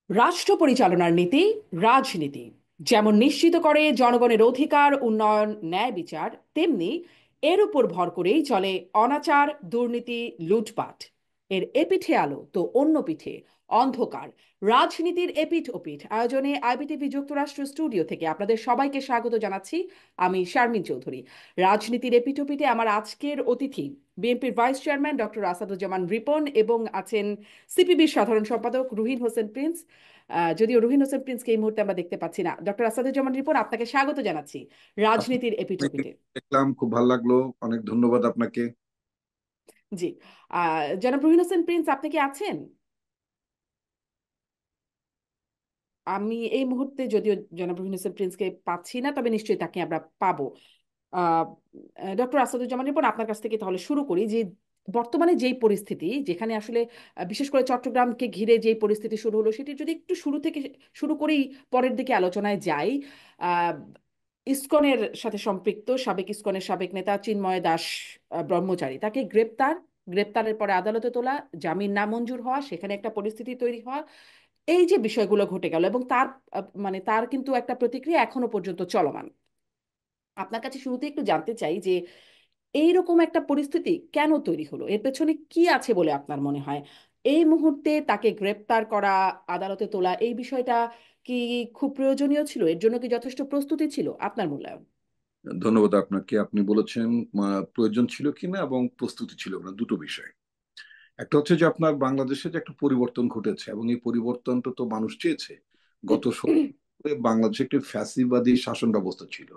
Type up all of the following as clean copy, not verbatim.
রাষ্ট্র পরিচালনার নীতি রাজনীতি যেমন নিশ্চিত করে জনগণের অধিকার উন্নয়ন ন্যায় বিচার, তেমনি এর উপর ভর করেই চলে অনাচার, দুর্নীতি, লুটপাট। এর এপিঠে আলো তো অন্য পিঠে অন্ধকার। রাজনীতির এপিঠ ওপিঠ আয়োজনে আইবিটিভি যুক্তরাষ্ট্র স্টুডিও থেকে আপনাদের সবাইকে স্বাগত জানাচ্ছি। আমি শারমিন চৌধুরী। রাজনীতির এপিঠ ওপিঠে আমার আজকের অতিথি বিএনপির vice chairman doctor Asaduzzaman Ripon এবং আছেন সিপিবির সাধারণ সম্পাদক রুহিন হোসেন প্রিন্স। যদিও রুহিন হোসেন প্রিন্সকে এই মুহূর্তে আমরা দেখতে পাচ্ছি না। ডক্টর আসাদুজ্জামান রিপন, আপনাকে স্বাগত জানাচ্ছি রাজনীতির আপনাকে এপিটোপিটে। দেখলাম, খুব ভালো লাগলো। অনেক ধন্যবাদ আপনাকে। জি। জনাব রুহিন হোসেন প্রিন্স, আপনি কি আছেন? আমি এই মুহূর্তে যদিও জনাব রুহিন হোসেন প্রিন্সকে পাচ্ছি না, তবে নিশ্চয়ই তাকে আমরা পাবো। আহ ডক্টর আসাদুজ্জামান রিপন, আপনার কাছ থেকে তাহলে শুরু করি যে বর্তমানে যেই পরিস্থিতি, যেখানে আসলে বিশেষ করে চট্টগ্রামকে ঘিরে যেই পরিস্থিতি শুরু হলো, সেটি যদি একটু শুরু থেকে শুরু করেই পরের দিকে আলোচনায় যাই। আহ ইসকনের সাথে সম্পৃক্ত সাবেক ইসকনের সাবেক নেতা চিন্ময় দাস ব্রহ্মচারী, তাকে গ্রেপ্তারের পরে আদালতে তোলা, জামিন নামঞ্জুর হওয়া, সেখানে একটা পরিস্থিতি তৈরি হওয়া, এই যে বিষয়গুলো ঘটে গেল এবং তার মানে তার কিন্তু একটা প্রতিক্রিয়া এখনো পর্যন্ত চলমান। আপনার কাছে শুরুতে একটু জানতে চাই যে এইরকম একটা পরিস্থিতি কেন তৈরি হলো, এর পেছনে কি আছে বলে আপনার মনে হয়? এই মুহূর্তে তাকে গ্রেপ্তার করা, আদালতে তোলা, এই বিষয়টা কি খুব প্রয়োজনীয় ছিল? এর জন্য কি যথেষ্ট প্রস্তুতি ছিল আপনার মূল্যায়ন? ধন্যবাদ আপনাকে। আপনি বলেছেন প্রয়োজন ছিল কিনা এবং প্রস্তুতি ছিল না, দুটো বিষয়। একটা হচ্ছে যে আপনার বাংলাদেশে যে একটা পরিবর্তন ঘটেছে এবং এই পরিবর্তনটা তো মানুষ চেয়েছে। গত বাংলাদেশে একটি ফ্যাসিবাদী শাসন ব্যবস্থা ছিল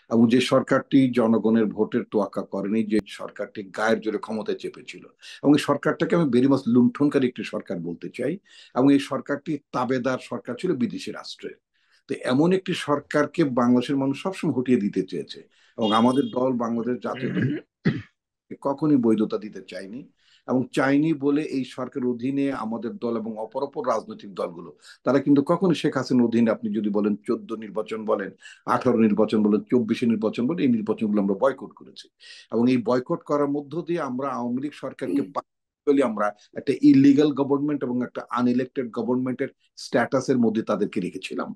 এবং যে সরকারটি জনগণের ভোটের তোয়াক্কা করেনি, যে সরকারটি গায়ের জোরে ক্ষমতায় চেপেছিল, এবং এই সরকারটাকে আমি ভেরি মাস লুণ্ঠনকারী একটি সরকার বলতে চাই। এবং এই সরকারটি তাবেদার সরকার ছিল বিদেশি রাষ্ট্রের। তো এমন একটি সরকারকে বাংলাদেশের মানুষ সবসময় হটিয়ে দিতে চেয়েছে, এবং আমাদের দল বাংলাদেশ জাতীয় কখনই বৈধতা দিতে চায়নি। এবং চাইনি বলে এই সরকারের অধীনে আমাদের দল এবং অপর অপর রাজনৈতিক দলগুলো, তারা কিন্তু কখনো শেখ হাসিনার অধীনে, আপনি যদি বলেন 14 নির্বাচন বলেন, 18 নির্বাচন বলেন, 24 নির্বাচন বলেন, এই নির্বাচনগুলো আমরা বয়কট করেছি। এবং এই বয়কট করার মধ্য দিয়ে আমরা আওয়ামী লীগ সরকারকে আমরা একটা ইলিগাল গভর্নমেন্ট এবং একটা আনইলেক্টেড গভর্নমেন্টের স্ট্যাটাসের মধ্যে তাদেরকে রেখেছিলাম।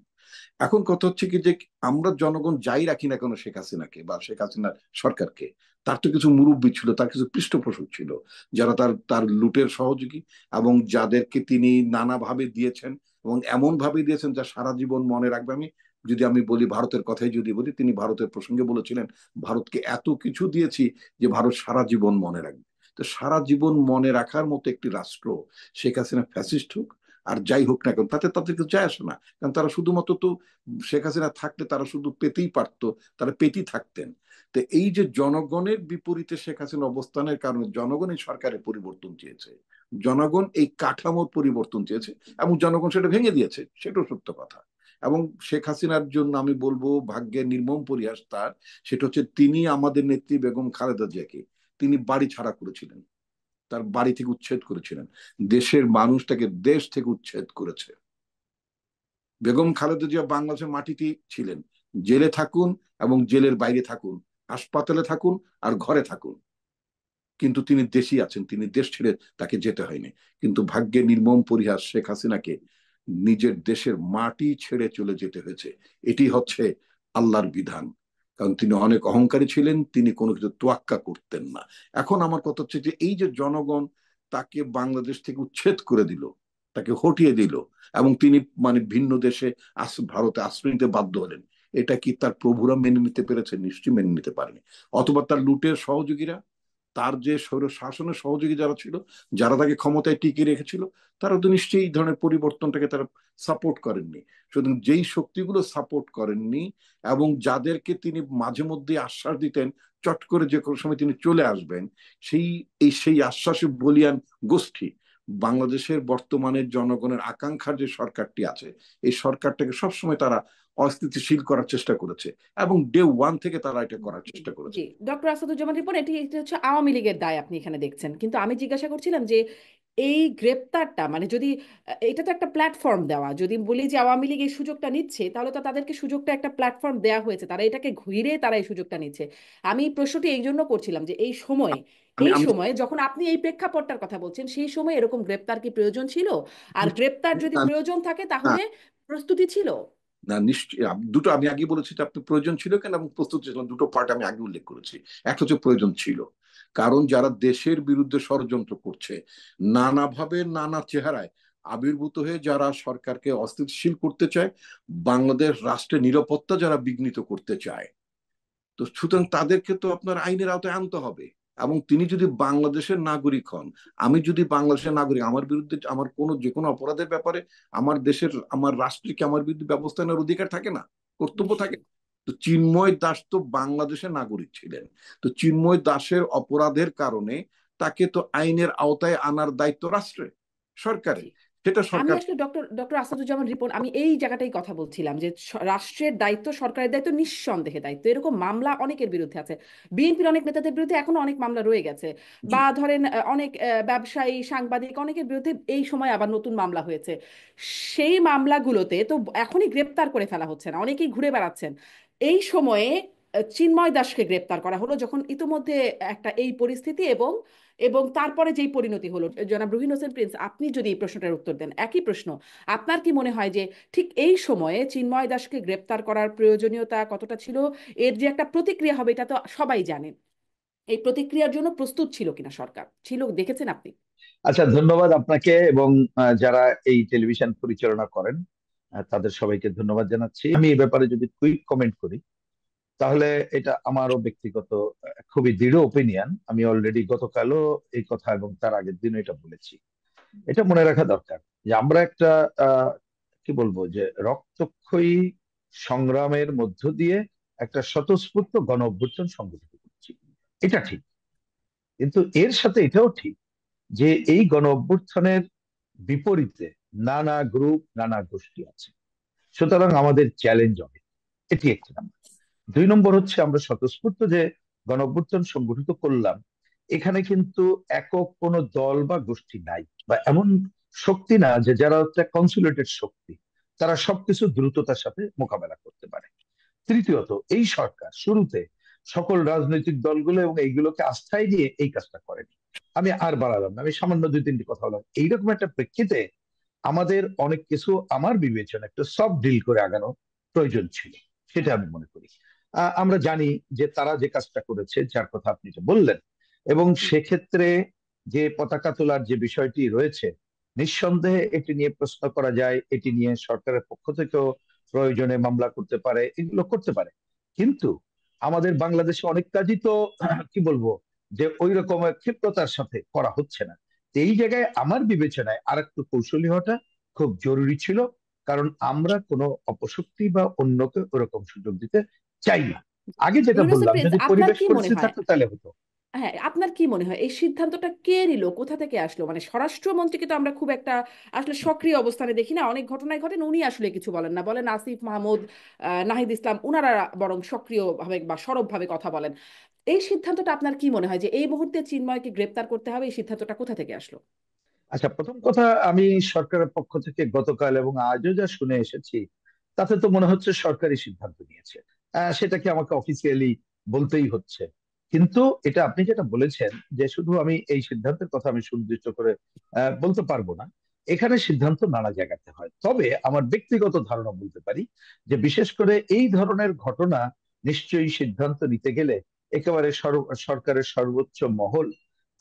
এখন কথা হচ্ছে কি যে আমরা জনগণ যাই রাখি না কেন শেখ হাসিনাকে বা শেখ হাসিনার সরকারকে, তার তো কিছু মুরব্বী ছিল, তার কিছু পৃষ্ঠপোষক ছিল, যারা তার তার লুটের সহযোগী, এবং যাদেরকে তিনি নানাভাবে দিয়েছেন এবং এমন ভাবে দিয়েছেন যা সারা জীবন মনে রাখবে। যদি আমি বলি, ভারতের কথাই যদি বলি, তিনি ভারতের প্রসঙ্গে বলেছিলেন, ভারতকে এত কিছু দিয়েছি যে ভারত সারা জীবন মনে রাখবে। তো সারা জীবন মনে রাখার মতো একটি রাষ্ট্র, শেখ হাসিনা ফ্যাসিস্ট হোক আর যাই হোক না কেন, তাতে তাদের কিছু যায় আসে না। কারণ তারা শুধুমাত্র তো, শেখ হাসিনা থাকলে তারা শুধু পেতেই পারতো, তারা পেতেই থাকতেন। তো এই যে জনগণের বিপরীতে শেখ হাসিনা অবস্থানের কারণে জনগণ এই সরকারের পরিবর্তন চেয়েছে, জনগণ এই কাঠামোর পরিবর্তন চেয়েছে, এবং জনগণ সেটা ভেঙে দিয়েছে, সেটাও সত্য কথা। এবং শেখ হাসিনার জন্য আমি বলবো ভাগ্যের নির্মম পরিহাস তার, সেটা হচ্ছে তিনি আমাদের নেত্রী বেগম খালেদা জিয়াকে তিনি বাড়ি ছাড়া করেছিলেন, তার বাড়ি থেকে উচ্ছেদ করেছিলেন। দেশের মানুষ তাকে দেশ থেকে উচ্ছেদ করেছে। বেগম খালেদা জিয়া বাংলাদেশের মাটিতেই ছিলেন। জেলে থাকুন এবং জেলের বাইরে থাকুন, হাসপাতালে থাকুন আর ঘরে থাকুন, কিন্তু তিনি দেশই আছেন, তিনি দেশ ছেড়ে তাকে যেতে হয়নি। কিন্তু ভাগ্যের নির্মম পরিহাস, শেখ হাসিনাকে নিজের দেশের মাটি ছেড়ে চলে যেতে হয়েছে। এটি হচ্ছে আল্লাহর বিধান। কারণ তিনি অনেক অহংকারী ছিলেন, তিনি কোনো কিছু তোয়াক্কা করতেন না। এখন আমার কথা হচ্ছে যে এই যে জনগণ তাকে বাংলাদেশ থেকে উচ্ছেদ করে দিল, তাকে হটিয়ে দিল, এবং তিনি ভিন্ন দেশে ভারতে আশ্রয় নিতে বাধ্য হলেন, এটা কি তার প্রভুরা মেনে নিতে পেরেছে? নিশ্চয়ই মেনে নিতে পারেনি। অথবা তার লুটের সহযোগীরা, তার যে স্বৈর শাসনের সহযোগী যারা ছিল, যারা তাকে ক্ষমতায় টিকিয়ে রেখেছিল, তারা তো নিশ্চয়ই এই ধরনের পরিবর্তনটাকে তারা সাপোর্ট করেননি। সুতরাং যেই শক্তিগুলো সাপোর্ট করেননি এবং যাদেরকে তিনি মাঝে মধ্যে আশ্বাস দিতেন চট করে যে কোনো সময় তিনি চলে আসবেন, সেই সেই আশ্বাসে বলিয়ান গোষ্ঠী বাংলাদেশের বর্তমানের জনগণের আকাঙ্ক্ষার যে সরকারটি আছে, এই সরকারটাকে সবসময় তারা অস্থিতিশীল করার চেষ্টা করেছে, এবং ডে ওয়ান থেকে তারা এটা করার চেষ্টা করেছে। জি। ডক্টর আসাদুজ্জামান রিপন, এটি এটি হচ্ছে আওয়ামী লীগের দায় আপনি এখানে দেখছেন, কিন্তু আমি জিজ্ঞাসা করছিলাম যে এই গ্রেপ্তারটা মানে যদি এটা তো একটা প্ল্যাটফর্ম দেওয়া, যদি বলি যে আওয়ামী লীগ এই সুযোগটা নিচ্ছে, তাহলে তো তাদেরকে সুযোগটা একটা প্ল্যাটফর্ম দেওয়া হয়েছে, তারা এটাকে ঘিরে তারা এই সুযোগটা নিচ্ছে। আমি এই প্রশ্নটি এই জন্য করছিলাম যে এই সময়ে, আমি এই আমি সময়ে যখন আপনি এই প্রেক্ষাপটটার কথা বলছেন, সেই সময় এরকম গ্রেপ্তার কি প্রয়োজন ছিল? আর গ্রেপ্তার যদি প্রয়োজন থাকে না, তাহলে প্রস্তুতি ছিল? না, নিশ্চয়ই দুটো আমি আগে বলেছি যে আপনি প্রয়োজন ছিল কেন এবং প্রস্তুত ছিলেন, দুটো পার্ট আমি আগে উল্লেখ করেছি। একটা হচ্ছে প্রয়োজন ছিল, কারণ যারা দেশের বিরুদ্ধে ষড়যন্ত্র করছে, নানাভাবে নানা চেহারায় আবির্ভূত হয়ে যারা সরকারকে অস্থিতিশীল করতে চায়, বাংলাদেশ রাষ্ট্রের নিরাপত্তা যারা বিঘ্নিত করতে চায়, তো সুতরাং তাদেরকে তো আপনার আইনের আওতায় আনতে হবে। এবং তিনি যদি বাংলাদেশের নাগরিক হন, আমি যদি বাংলাদেশের নাগরিক, আমার বিরুদ্ধে আমার কোনো যে কোনো অপরাধের ব্যাপারে আমার দেশের আমার রাষ্ট্রকে আমার বিরুদ্ধে ব্যবস্থা নেওয়ার অধিকার থাকে না, কর্তব্য থাকে নিশ্চয়ই। না? তো চিন্ময় দাস তো বাংলাদেশের নাগরিক ছিলেন। তো চিন্ময় দাসের অপরাধের কারণে তাকে তো আইনের আওতায় আনার দায়িত্ব রাষ্ট্রের, সরকারের। সেটা আমি সরকার। আসলে ডক্টর ডক্টর আসাদুজ্জামান রিপন, আমি এই জায়গাটাই কথা বলছিলাম যে রাষ্ট্রের দায়িত্ব, সরকারের দায়িত্ব, নিঃসন্দেহে দায়িত্ব। এরকম মামলা অনেকের বিরুদ্ধে আছে, বিএনপির অনেক নেতাদের বিরুদ্ধে এখনো অনেক মামলা রয়ে গেছে। জি। বা ধরেন অনেক ব্যবসায়ী, সাংবাদিক, অনেকের বিরুদ্ধে এই সময় আবার নতুন মামলা হয়েছে। সেই মামলাগুলোতে তো এখনই গ্রেপ্তার করে ফেলা হচ্ছে না, অনেকেই ঘুরে বেড়াচ্ছেন। এই সময়ে চিন্ময় দাসকে গ্রেপ্তার করা হলো যখন ইতোমধ্যে একটা এই পরিস্থিতি, এবং এবং তারপরে যেই পরিণতি হলো। জনাব রুহিন হোসেন প্রিন্স, আপনি যদি এই প্রশ্নটার উত্তর দেন, একই প্রশ্ন, আপনার কি মনে হয় যে ঠিক এই সময়ে চিন্ময় দাসকে গ্রেপ্তার করার প্রয়োজনীয়তা কতটা ছিল? এর যে একটা প্রতিক্রিয়া হবে এটা তো সবাই জানেন, এই প্রতিক্রিয়ার জন্য প্রস্তুত ছিল কিনা সরকার? ছিল, দেখেছেন আপনি? আচ্ছা, ধন্যবাদ আপনাকে এবং যারা এই টেলিভিশন পরিচালনা করেন তাদের সবাইকে ধন্যবাদ জানাচ্ছি। আমি এই ব্যাপারে যদি কুইক কমেন্ট করি, তাহলে এটা আমারও ব্যক্তিগত খুবই দৃঢ় ওপিনিয়ন। আমি অলরেডি গতকালও এই কথা এবং তার আগের দিনও এটা বলেছি। এটা মনে রাখা দরকার যে আমরা একটা আহ কি বলবো যে রক্তক্ষয়ী সংগ্রামের মধ্য দিয়ে একটা স্বতঃস্ফূর্ত গণ অভ্যুত্থান সংগঠিত করছি, এটা ঠিক। কিন্তু এর সাথে এটাও ঠিক যে এই গণ অভ্যুত্থানের বিপরীতে নানা গ্রুপ, নানা গোষ্ঠী আছে। সুতরাং আমাদের চ্যালেঞ্জ অনেক। এটি একটি নাম্বার। 2 নম্বর হচ্ছে আমরা স্বতঃস্ফূর্ত যে গণ অভ্যুত্থান সংগঠিত করলাম, এখানে কিন্তু একক কোনো দল বা গোষ্ঠী নাই, বা এমন শক্তি না যে যারা হচ্ছে কনসুলেটেড শক্তি, তারা সবকিছু দ্রুততার সাথে মোকাবেলা করতে পারে। তৃতীয়ত, এই সরকার শুরুতে সকল রাজনৈতিক দলগুলো এবং এইগুলোকে আস্থায় নিয়ে এই কাজটা করেনি। আমি আর বাড়ালাম না, আমি সামান্য 2-3টি কথা বললাম। এইরকম একটা প্রেক্ষিতে আমাদের অনেক কিছু আমার বিবেচনা একটু সফট ডিল করে আগানো প্রয়োজন ছিল, সেটা আমি মনে করি। আমরা জানি যে তারা যে কাজটা করেছে, যার কথা আপনি যে বললেন, এবং সেক্ষেত্রে যে পতাকা তোলার যে বিষয়টি রয়েছে, নিঃসন্দেহে এটি নিয়ে প্রশ্ন করা যায়, এটি নিয়ে সরকারের পক্ষ থেকেও প্রয়োজনে মামলা করতে পারে, এগুলো করতে পারে। কিন্তু আমাদের বাংলাদেশে অনেক কাজই তো কি বলবো যে ওই রকমের ক্ষিপ্রতার সাথে করা হচ্ছে না। তো এই জায়গায় আমার বিবেচনায় আর একটু কৌশলী হওয়াটা খুব জরুরি ছিল, কারণ আমরা কোনো অপশক্তি বা অন্যকে ওরকম সুযোগ দিতে চাই না। আগে যেটা রুহিন হোসেন বললাম, প্রিন্স, যদি আপনার পরিবেশ কি মনে পরিস্থিতি হয়? থাকতো তাহলে হতো। হ্যাঁ, আপনার কি মনে হয় এই সিদ্ধান্তটা কে নিল, কোথা থেকে আসলো? মানে স্বরাষ্ট্রমন্ত্রীকে তো আমরা খুব একটা আসলে সক্রিয় অবস্থানে দেখি না, অনেক ঘটনায় ঘটেন উনি আসলে কিছু বলেন না, বলেন আসিফ মাহমুদ, নাহিদ ইসলাম, উনারা বরং সক্রিয়ভাবে বা সরবভাবে কথা বলেন। এই সিদ্ধান্তটা আপনার কি মনে হয় যে এই মুহূর্তে চিন্ময়কে গ্রেপ্তার করতে হবে, এই সিদ্ধান্তটা কোথা থেকে আসলো? আচ্ছা, প্রথম কথা, আমি সরকারের পক্ষ থেকে গতকাল এবং আজও যা শুনে এসেছি, তাতে তো মনে হচ্ছে সরকারি সিদ্ধান্ত নিয়েছে। সেটাকে আমাকে অফিসিয়ালি বলতেই হচ্ছে। কিন্তু এটা আপনি যেটা বলেছেন যে শুধু আমি এই সিদ্ধান্তের কথা আমি সুনির্দিষ্ট করে বলতে পারবো না। এখানে সিদ্ধান্ত নানা জায়গাতে হয়, তবে আমার ব্যক্তিগত ধারণা বলতে পারি যে বিশেষ করে এই ধরনের ঘটনা নিশ্চয়ই সিদ্ধান্ত নিতে গেলে একেবারে সরকারের সর্বোচ্চ মহল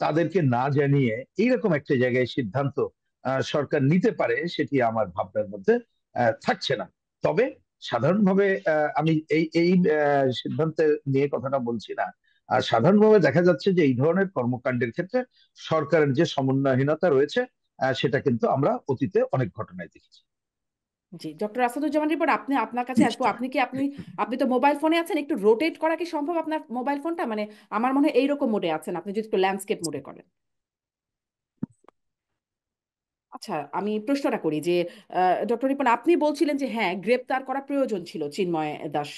তাদেরকে না জানিয়ে এইরকম একটা জায়গায় সিদ্ধান্ত সরকার নিতে পারে, সেটি আমার ভাবনার মধ্যে থাকছে না। তবে সাধারণভাবে আমি এই এই সিদ্ধান্তে নিয়ে কথাটা বলছি না। আর সাধারণভাবে দেখা যাচ্ছে যে এই ধরনের কর্মকাণ্ডের ক্ষেত্রে সরকারের যে সমন্বয়হীনতা রয়েছে, সেটা কিন্তু আমরা অতীতে অনেক ঘটনায় দেখেছি। জি, ডক্টর আসাদুজ্জামান রিপোর্ট, আপনি, আপনার কাছে আসবো। নিশ্চয়ই। আপনি কি, আপনি তো মোবাইল ফোনে আছেন, একটু রোটেট করা কি সম্ভব আপনার মোবাইল ফোনটা? মানে আমার মনে হয় এইরকম মোডে আছেন, আপনি যদি একটু ল্যান্ডস্কেপ মোডে করেন। আচ্ছা, আমি প্রশ্নটা করি যে ডক্টর রিপন, আপনি বলছিলেন যে হ্যাঁ, গ্রেপ্তার করা প্রয়োজন ছিল চিন্ময় দাস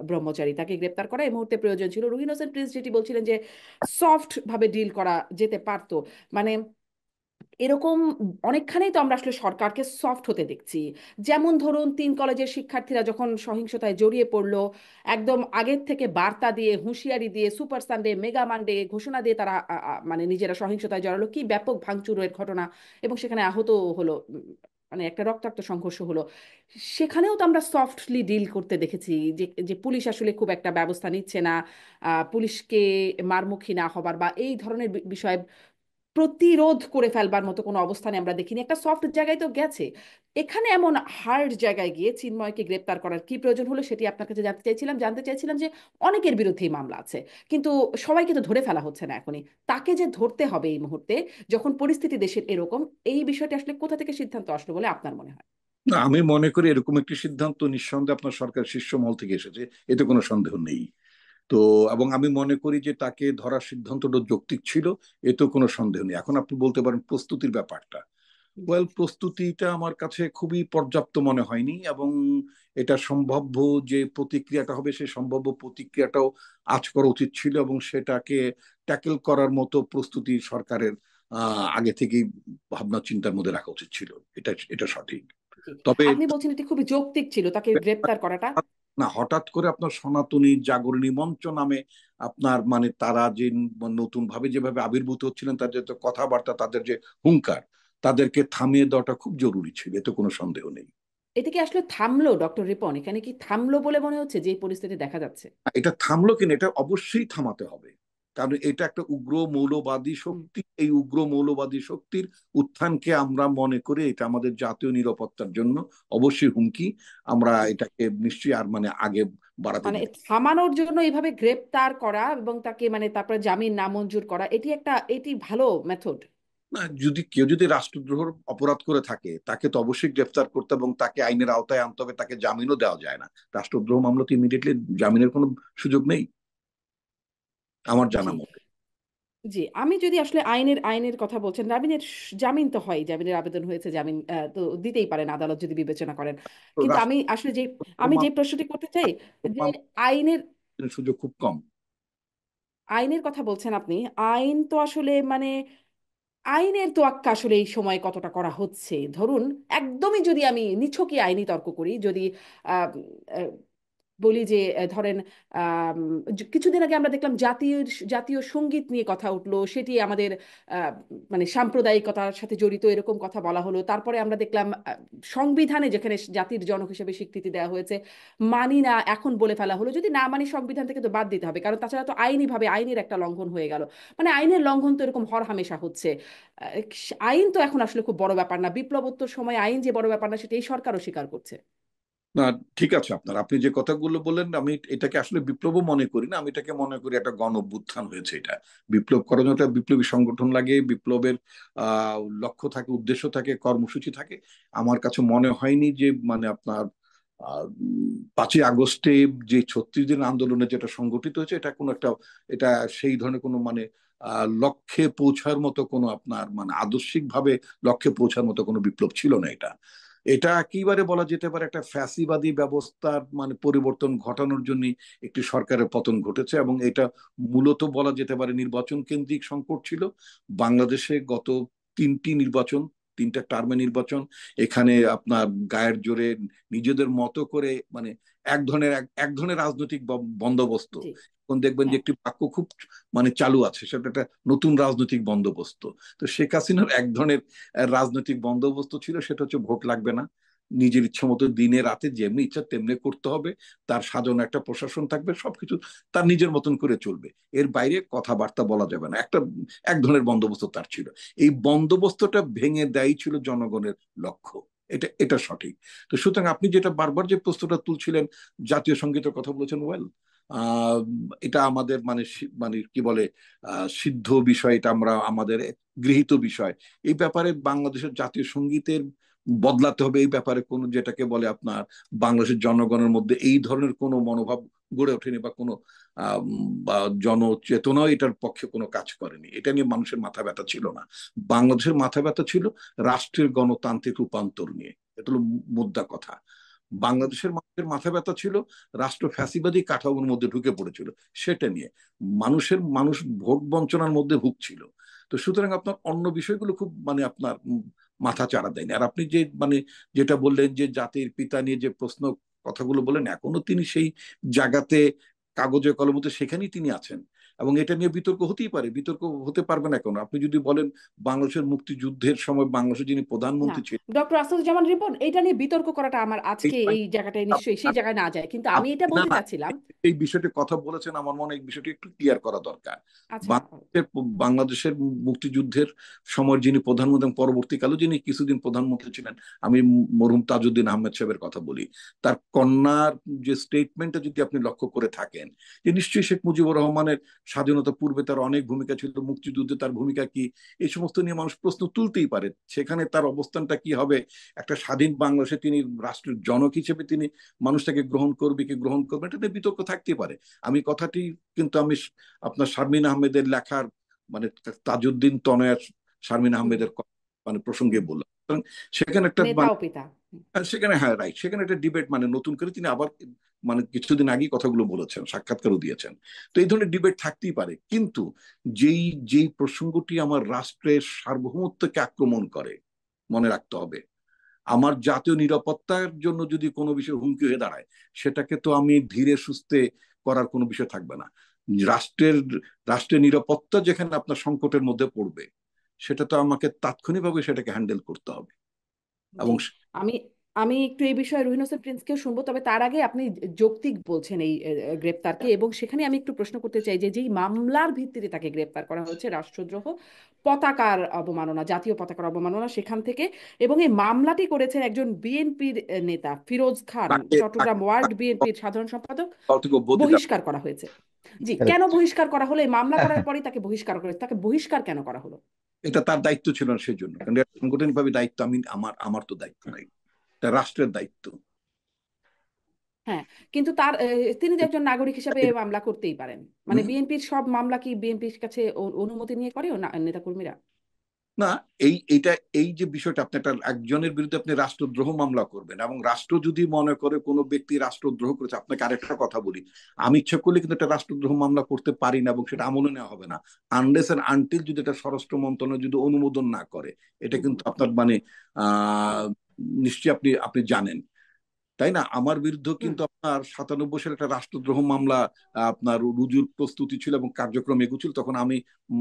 ব্রহ্মচারী, তাকে গ্রেপ্তার করা এই মুহূর্তে প্রয়োজন ছিল। রুহিন হোসেন প্রিন্স যেটি বলছিলেন যে সফট ভাবে ডিল করা যেতে পারতো। মানে এরকম অনেকখানেই তো আমরা আসলে সরকারকে সফট হতে দেখছি। যেমন ধরুন 3 কলেজের শিক্ষার্থীরা যখন সহিংসতায় জড়িয়ে পড়লো, একদম আগের থেকে বার্তা দিয়ে, হুঁশিয়ারি দিয়ে, সুপার সানডে, মেগা মানডে ঘোষণা দিয়ে তারা মানে নিজেরা সহিংসতায় জড়ালো, কি ব্যাপক ভাঙচুরের ঘটনা, এবং সেখানে আহত হলো, মানে একটা রক্তাক্ত সংঘর্ষ হলো। সেখানেও তো আমরা সফটলি ডিল করতে দেখেছি, যে যে পুলিশ আসলে খুব একটা ব্যবস্থা নিচ্ছে না, পুলিশকে মারমুখী না হবার বা এই ধরনের বিষয়ে প্রতিরোধ করে ফেলবার মতো কোনো অবস্থানে আমরা দেখিনি। একটা সফট জায়গায় তো গেছে, এখানে এমন হার্ড জায়গায় গিয়ে চিন্ময়কে গ্রেপ্তার করার কি প্রয়োজন হলো সেটি আপনার কাছে জানতে চাইছিলাম যে অনেকের বিরুদ্ধেই মামলা আছে, কিন্তু সবাইকে তো ধরে ফেলা হচ্ছে না এখনই। তাকে যে ধরতে হবে এই মুহূর্তে, যখন পরিস্থিতি দেশের এরকম, এই বিষয়টি আসলে কোথা থেকে সিদ্ধান্ত আসলো বলে আপনার মনে হয়? না, আমি মনে করি এরকম একটি সিদ্ধান্ত নিঃসন্দেহে আপনার সরকার শীর্ষ মহল থেকে এসেছে, এতে কোনো সন্দেহ নেই। তো এবং আমি মনে করি যে তাকে ধরার সিদ্ধান্তটা যৌক্তিক ছিল, এতেও কোনো সন্দেহ নেই। এখন আপনি বলতে পারেন প্রস্তুতির ব্যাপারটা, ওয়েল, প্রস্তুতিটা আমার কাছে খুবই পর্যাপ্ত মনে হয়নি, এবং এটা সম্ভাব্য যে প্রতিক্রিয়াটা হবে সেই সম্ভাব্য প্রতিক্রিয়াটাও আজ করা উচিত ছিল, এবং সেটাকে ট্যাকেল করার মতো প্রস্তুতি সরকারের আগে থেকেই ভাবনা চিন্তার মধ্যে রাখা উচিত ছিল। এটা এটা সঠিক। জি। তবে আপনি বলছেন এটি খুবই যৌক্তিক ছিল তাকে গ্রেপ্তার করাটা? না, হঠাৎ করে আপনার সনাতনী জাগরণী মঞ্চ নামে আপনার মানে তারা যে নতুন ভাবে যেভাবে আবির্ভূত হচ্ছিলেন, তাদের যে কথাবার্তা, তাদের যে হুঙ্কার, তাদেরকে থামিয়ে দেওয়াটা খুব জরুরি ছিল, এতে কোনো সন্দেহ নেই। এটা কি আসলে থামলো ডক্টর রিপন? এখানে কি থামলো বলে মনে হচ্ছে যে এই পরিস্থিতি দেখা যাচ্ছে? এটা থামলো কিনা, এটা অবশ্যই থামাতে হবে, কারণ এটা একটা উগ্র মৌলবাদী হুম। শক্তি। এই উগ্র মৌলবাদী শক্তির উত্থানকে আমরা মনে করি এটা আমাদের জাতীয় নিরাপত্তার জন্য অবশ্যই হুমকি। আমরা জি। এটাকে নিশ্চয়ই আর মানে আগে বাড়াতে মানে দিতে। থামানোর জন্য এইভাবে গ্রেপ্তার করা এবং তাকে মানে তারপরে জামিন নামঞ্জুর করা, এটি ভালো মেথড? না, যদি কেউ যদি রাষ্ট্রদ্রোহের অপরাধ করে থাকে তাকে তো অবশ্যই গ্রেফতার করতে এবং তাকে আইনের আওতায় আনতে হবে, তাকে জামিনও দেওয়া যায় না। রাষ্ট্রদ্রোহ মামলাতে ইমিডিয়েটলি জামিনের কোনো সুযোগ নেই আমার জি। জানা মতে। জি, আমি যদি আসলে আইনের কথা বলছেন, জামিন তো হয়, জামিনের আবেদন হয়েছে, জামিন তো দিতেই পারেন আদালত যদি বিবেচনা করেন। তো কিন্তু আমি আসলে যে প্রশ্নটি করতে চাই, যে আইনের মামলার সুযোগ খুব কম। আইনের কথা বলছেন আপনি। আইন তো আসলে মানে আইনের তোয়াক্কা আসলে এই সময় কতটা করা হচ্ছে? ধরুন, একদমই যদি আমি নিছকই আইনি তর্ক করি, যদি আহ, আহ, বলি যে ধরেন আম, কিছুদিন আগে আমরা দেখলাম জাতীয় জাতীয় সঙ্গীত নিয়ে কথা উঠলো, সেটি আমাদের আহ, মানে সাম্প্রদায়িকতার সাথে জড়িত এরকম কথা বলা হলো। তারপরে আমরা দেখলাম সংবিধানে যেখানে জাতির জনক হিসেবে স্বীকৃতি দেওয়া হয়েছে, মানি না, এখন বলে ফেলা হলো যদি না মানি সংবিধান থেকে তো বাদ দিতে হবে, কারণ তাছাড়া তো আইনিভাবে আইনের একটা লঙ্ঘন হয়ে গেল। মানে আইনের লঙ্ঘন তো এরকম হরহামেশা হচ্ছে। আইন তো এখন আসলে খুব বড় ব্যাপার না, বিপ্লবোত্তর সময় আইন যে বড় ব্যাপার না সেটা এই সরকারও স্বীকার করছে। না, ঠিক আছে, আপনি যে কথাগুলো বললেন আমি এটাকে আসলে বিপ্লবও মনে করি না, আমি এটাকে মনে করি একটা গণ অভ্যুত্থান হয়েছে। এটা বিপ্লব করার জন্য একটা বিপ্লবী সংগঠন লাগে, বিপ্লবের লক্ষ্য থাকে, উদ্দেশ্য থাকে, কর্মসূচি থাকে। আমার কাছে মনে হয়নি যে মানে আপনার 5ই আগস্টে যে 36 দিন আন্দোলনে যেটা সংগঠিত হয়েছে এটা কোনো একটা, এটা সেই ধরনের কোনো মানে লক্ষ্যে পৌঁছার মতো কোনো আপনার মানে আদর্শিক ভাবে লক্ষ্যে পৌঁছার মতো কোনো বিপ্লব ছিল না এটা। এটা একেবারে বলা যেতে পারে একটা ফ্যাসিবাদী ব্যবস্থার মানে পরিবর্তন ঘটানোর জন্য একটি সরকারের পতন ঘটেছে, এবং এটা মূলত বলা যেতে পারে নির্বাচন কেন্দ্রিক সংকট ছিল। বাংলাদেশে গত 3টি নির্বাচন, 3টা টার্মে নির্বাচন, এখানে আপনার গায়ের জোরে নিজেদের মতো করে মানে এক ধরনের রাজনৈতিক বন্দোবস্ত। জি। এখন দেখবেন যে হ্যাঁ। একটি বাক্য খুব মানে চালু আছে, সেটা একটা নতুন রাজনৈতিক বন্দোবস্ত। তো শেখ হাসিনার এক ধরনের রাজনৈতিক বন্দোবস্ত ছিল, সেটা হচ্ছে ভোট লাগবে না, নিজের ইচ্ছা মতো দিনে রাতে যেমনি ইচ্ছা তেমনি করতে হবে, তার সাজানো একটা প্রশাসন থাকবে, সবকিছু তার নিজের মতন করে চলবে, এর বাইরে কথাবার্তা বলা যাবে না, এক ধরনের বন্দোবস্ত তার ছিল। এই বন্দোবস্তটা ভেঙে দেয় ছিল জনগণের লক্ষ্য। এটা সঠিক। তো সুতরাং আপনি যেটা বারবার যে প্রশ্নটা তুলছিলেন, জাতীয় সঙ্গীতের কথা বলেছেন, ওয়েল, আহ এটা আমাদের মানে মানে কি বলে সিদ্ধ বিষয়, এটা আমরা আমাদের গৃহীত বিষয়। এই ব্যাপারে বাংলাদেশের জাতীয় সঙ্গীতের বদলাতে হবে, এই ব্যাপারে কোনো যেটাকে বলে আপনার বাংলাদেশের জনগণের মধ্যে এই ধরনের কোনো মনোভাব গড়ে ওঠেনি, বা কোনো বা জনচেতনাও এটার পক্ষে কোনো কাজ করেনি। এটা নিয়ে মানুষের মাথা ব্যথা ছিল না। বাংলাদেশের মাথা ব্যথা ছিল রাষ্ট্রের গণতান্ত্রিক রূপান্তর নিয়ে, এটা হলো মুদ্রা কথা। বাংলাদেশের মানুষের মাথা ব্যথা ছিল রাষ্ট্র ফ্যাসিবাদী কাঠামোর মধ্যে ঢুকে পড়েছিল, সেটা নিয়ে মানুষ ভোট বঞ্চনার মধ্যে ভুগছিল। তো তো সুতরাং আপনার অন্য বিষয়গুলো খুব মানে আপনার মাথা চাড়া দেয়নি। আর আপনি যে মানে যেটা বললেন যে জাতির পিতা নিয়ে যে প্রশ্ন কথাগুলো বলেন, এখনো তিনি সেই জায়গাতে কাগজে কলমে সেখানেই তিনি আছেন। এবং এটা নিয়ে বিতর্ক হতেই পারে, বিতর্ক হতে পারবে না কেন? আপনি যদি বলেন বাংলাদেশের মুক্তিযুদ্ধের সময় বাংলাদেশের যিনি না, প্রধানমন্ত্রী ছিলেন, ডক্টর আসাদুজ্জামান রিপন, এটা নিয়ে বিতর্ক করাটা আমার আজকে এই জায়গাটায় নিশ্চয়ই সেই জায়গায় না যায়, কিন্তু আমি এটা না বলতে না, চাচ্ছিলাম। এই বিষয়টি কথা বলেছেন, আমার মনে হয় এই বিষয়টি একটু ক্লিয়ার করা দরকার। আচ্ছা। বাংলাদেশের মুক্তিযুদ্ধের সময় যিনি প্রধানমন্ত্রী এবং পরবর্তীকালে যিনি কিছুদিন প্রধানমন্ত্রী ছিলেন, আমি মরহুম তাজউদ্দিন আহমেদ সাহেবের কথা বলি। তার কন্যার যে স্টেটমেন্টটা যদি আপনি লক্ষ্য করে থাকেন, যে নিশ্চয়ই শেখ মুজিবুর রহমানের স্বাধীনতা পূর্বে তার অনেক ভূমিকা ছিল, মুক্তিযুদ্ধে তার ভূমিকা কি, এই সমস্ত নিয়ে মানুষ প্রশ্ন তুলতেই পারে। সেখানে তার অবস্থানটা কি হবে, একটা স্বাধীন বাংলাদেশে তিনি রাষ্ট্রের জনক হিসেবে তিনি মানুষটাকে গ্রহণ করবে কি গ্রহণ করবে, এটা নিয়ে বিতর্ক থাকতেই পারে। আমি কথাটি কিন্তু আমি আপনার শারমিন আহমেদের লেখার মানে তাজউদ্দিন তনয়া শারমিন হুম। আহমেদের মানে প্রসঙ্গে হুম। বললাম। সুতরাং সেখানে একটা নেতা ও পিতা। সেখানে হ্যাঁ রাইট, সেখানে একটা ডিবেট মানে নতুন করে তিনি আবার মানে কিছুদিন আগেই কথাগুলো বলেছেন, সাক্ষাৎকারও দিয়েছেন। তো এই ধরনের ডিবেট থাকতেই পারে, কিন্তু যেই যেই প্রসঙ্গটি আমার রাষ্ট্রের সার্বভৌমত্বকে আক্রমণ করে, মনে রাখতে হবে আমার জাতীয় নিরাপত্তার জন্য যদি কোনো বিষয় হুমকি হয়ে দাঁড়ায়, সেটাকে তো আমি ধীরে সুস্থে করার কোনো বিষয় থাকবে না। রাষ্ট্রের রাষ্ট্রের নিরাপত্তা যেখানে আপনার সংকটের মধ্যে পড়বে, সেটা তো আমাকে তাৎক্ষণিকভাবে সেটাকে হ্যান্ডেল করতে হবে। জি। এবং আমি আমি একটু এই বিষয়ে রুহিন হোসেন প্রিন্সকেও শুনবো, তবে তার আগে আপনি যৌক্তিক বলছেন এই গ্রেপ্তারকে, এবং সেখানে আমি একটু প্রশ্ন করতে চাই যে যেই মামলার ভিত্তিতে তাকে গ্রেপ্তার করা হয়েছে, রাষ্ট্রদ্রোহ, পতাকার অবমাননা, জাতীয় পতাকার অবমাননা, সেখান থেকে, এবং এই মামলাটি করেছেন একজন বিএনপির নেতা ফিরোজ খান, তাকে চট্টগ্রাম ওয়ার্ড বিএনপির সাধারণ সম্পাদক, দল থেকে অব্যাহতি দেওয়া। বহিষ্কার করা হয়েছে। জি, কেন বহিষ্কার করা হলো? এই মামলা করার পরেই তাকে বহিষ্কার করা হয়েছে, তাকে বহিষ্কার কেন করা হলো? এটা তার দায়িত্ব ছিল না, সেই জন্য, কারণ সাংগঠনিক ভাবে দায়িত্ব আমি আমার আমার তো দায়িত্ব নাই, এটা রাষ্ট্রের দায়িত্ব। হ্যাঁ, কিন্তু তার তিনি তো একজন নাগরিক হিসেবে মামলা করতেই পারেন। মানে হুম, বিএনপির সব মামলা কি বিএনপির কাছে অনুমতি নিয়ে করে নেতাকর্মীরা? না, এইটা এই যে বিষয়টা, আপনি একটা একজনের বিরুদ্ধে আপনি রাষ্ট্রদ্রোহ মামলা করবেন, এবং রাষ্ট্র যদি মনে করে কোনো ব্যক্তি রাষ্ট্রদ্রোহ করেছে, আপনাকে আরেকটা কথা বলি, আমি ইচ্ছা করলে কিন্তু একটা রাষ্ট্রদ্রোহ মামলা করতে পারি না, এবং সেটা আমলে নেওয়া হবে না আনলেস এন্ড আনটিল যদি এটা স্বরাষ্ট্র মন্ত্রণালয় যদি অনুমোদন না করে। এটা হুম, কিন্তু আপনার মানে আহ নিশ্চয়ই আপনি আপনি জানেন, তাই না? আমার বিরুদ্ধে হুম। কিন্তু আপনার 97 সালে একটা রাষ্ট্রদ্রোহ মামলা আপনার রুজুর প্রস্তুতি ছিল এবং কার্যক্রম এগুচ্ছিল, তখন আমি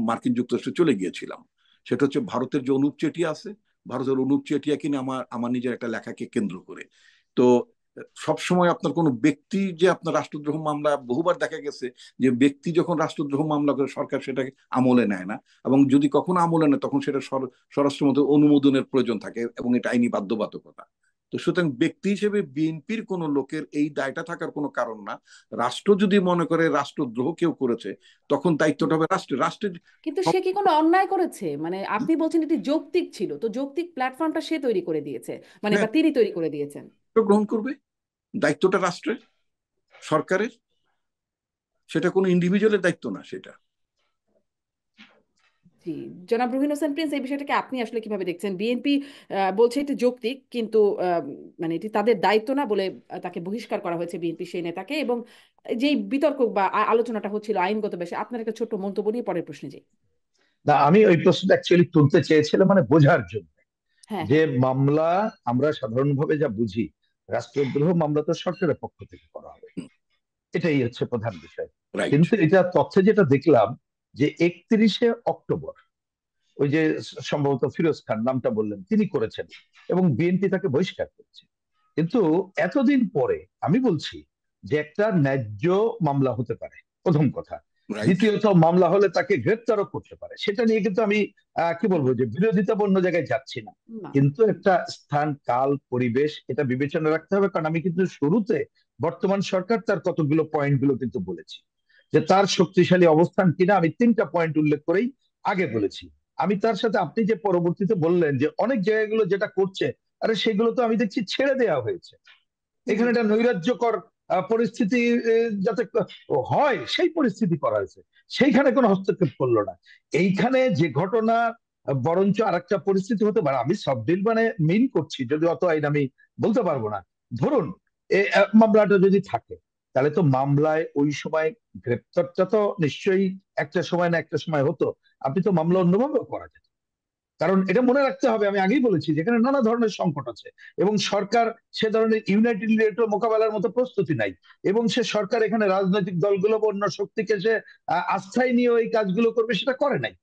মার্কিন যুক্তরাষ্ট্রে চলে গিয়েছিলাম। সেটা হচ্ছে ভারতের যে অনুপ চেটিয়া আছে, ভারতের অনুপ চেটিয়া কিনে আমার আমার নিজের একটা লেখাকে কেন্দ্র করে। তো সব সময় আপনার কোনো ব্যক্তি যে আপনার রাষ্ট্রদ্রোহ মামলা, বহুবার দেখা গেছে যে ব্যক্তি যখন রাষ্ট্রদ্রোহ মামলা করে সরকার সেটাকে আমলে নেয় না, এবং যদি কখনো আমলে নেয় তখন সেটা স্বরাষ্ট্র মন্ত্রণালয়ের অনুমোদনের প্রয়োজন থাকে, এবং এটা আইনি বাধ্যবাধকতা। তো সুতরাং ব্যক্তি হিসেবে বিএনপির কোন লোকের এই দায়টা থাকার কোনো কারণ না। রাষ্ট্র যদি মনে করে রাষ্ট্রদ্রোহ কেউ করেছে, তখন হুম। দায়িত্বটা হবে রাষ্ট্রের রাষ্ট্রের কিন্তু সে কি কোনো অন্যায় করেছে? মানে আপনি বলছেন এটি যৌক্তিক ছিল, তো যৌক্তিক প্ল্যাটফর্মটা সে তৈরি করে দিয়েছে, মানে হ্যাঁ, বা তিনি তৈরি করে দিয়েছেন। গ্রহণ করবে, দায়িত্বটা রাষ্ট্রের, সরকারের, সেটা কোনো ইন্ডিভিজুয়ালের দায়িত্ব না সেটা। জি, জনাব রুহিন হোসেন প্রিন্স, এই বিষয়টাকে আপনি আসলে কিভাবে দেখছেন? বিএনপি বলছে এটি যৌক্তিক, কিন্তু মানে এটি তাদের দায়িত্ব না বলে তাকে বহিষ্কার করা হয়েছে বিএনপি সেই নেতাকে, এবং যেই বিতর্ক বা আলোচনাটা হচ্ছিল আইনগত বিষয়ে, আপনার একটা ছোট্ট মন্তব্য নিয়ে পরের প্রশ্নে যাই। না, আমি ওই প্রশ্নটা অ্যাকচুয়ালি তুলতে চেয়েছিলাম মানে বোঝার জন্য হ্যাঁ, যে হ্যাঁ। মামলা আমরা সাধারণভাবে যা বুঝি, রাষ্ট্রদ্রোহ মামলা তো সরকারের পক্ষ থেকে করা হবে, এটাই হচ্ছে প্রধান বিষয়। রাইট। কিন্তু এটা তথ্যে যেটা দেখলাম যে 31শে অক্টোবর ওই যে সম্ভবত ফিরোজ খান নামটা বললেন তিনি করেছেন এবং বিএনপি তাকে বহিষ্কার করেছে। কিন্তু এতদিন পরে আমি বলছি যে একটা ন্যায্য মামলা হতে পারে, প্রথম কথা। রাইট। দ্বিতীয়ত, মামলা হলে তাকে গ্রেপ্তারও করতে পারে, সেটা নিয়ে কিন্তু আমি কি বলবো যে বিরোধিতা বা অন্য জায়গায় যাচ্ছি না। না। কিন্তু একটা স্থান, কাল, পরিবেশ এটা বিবেচনা রাখতে হবে, কারণ আমি কিন্তু শুরুতে বর্তমান সরকার তার কতগুলো পয়েন্ট গুলো কিন্তু বলেছি যে তার শক্তিশালী অবস্থান কিনা, আমি 3টা পয়েন্ট উল্লেখ করেই আগে বলেছি। আমি তার সাথে আপনি যে পরবর্তীতে বললেন যে অনেক জায়গাগুলো যেটা করছে, আরে সেগুলো তো আমি দেখছি ছেড়ে দেওয়া হয়েছে। হুম। এখানে একটা নৈরাজ্যকর পরিস্থিতি যাতে হয় সেই পরিস্থিতি করা হয়েছে, সেইখানে কোনো হস্তক্ষেপ করলো না। এইখানে যে ঘটনা, বরঞ্চ আরেকটা পরিস্থিতি হতে পারে, আমি সব ডিল মানে মিন করছি, যদি অত আইন আমি বলতে পারবো না। ধরুন মামলাটা যদি থাকে, তাহলে তো মামলায় ওই সময় গ্রেপ্তারটা তো নিশ্চয়ই একটা সময় না একটা সময় হতো। আপনি তো মামলা অন্যভাবেও করা যেত। কারণ এটা মনে রাখতে হবে, আমি আগেই বলেছি যেখানে নানা ধরনের সংকট আছে এবং সরকার সে ধরনের ইউনাইটেড নেটো মোকাবেলার মতো প্রস্তুতি নাই, এবং সে সরকার এখানে রাজনৈতিক দলগুলো বা অন্য শক্তিকে সে আস্থায় নিয়ে এই কাজগুলো করবে সেটা করে নাই।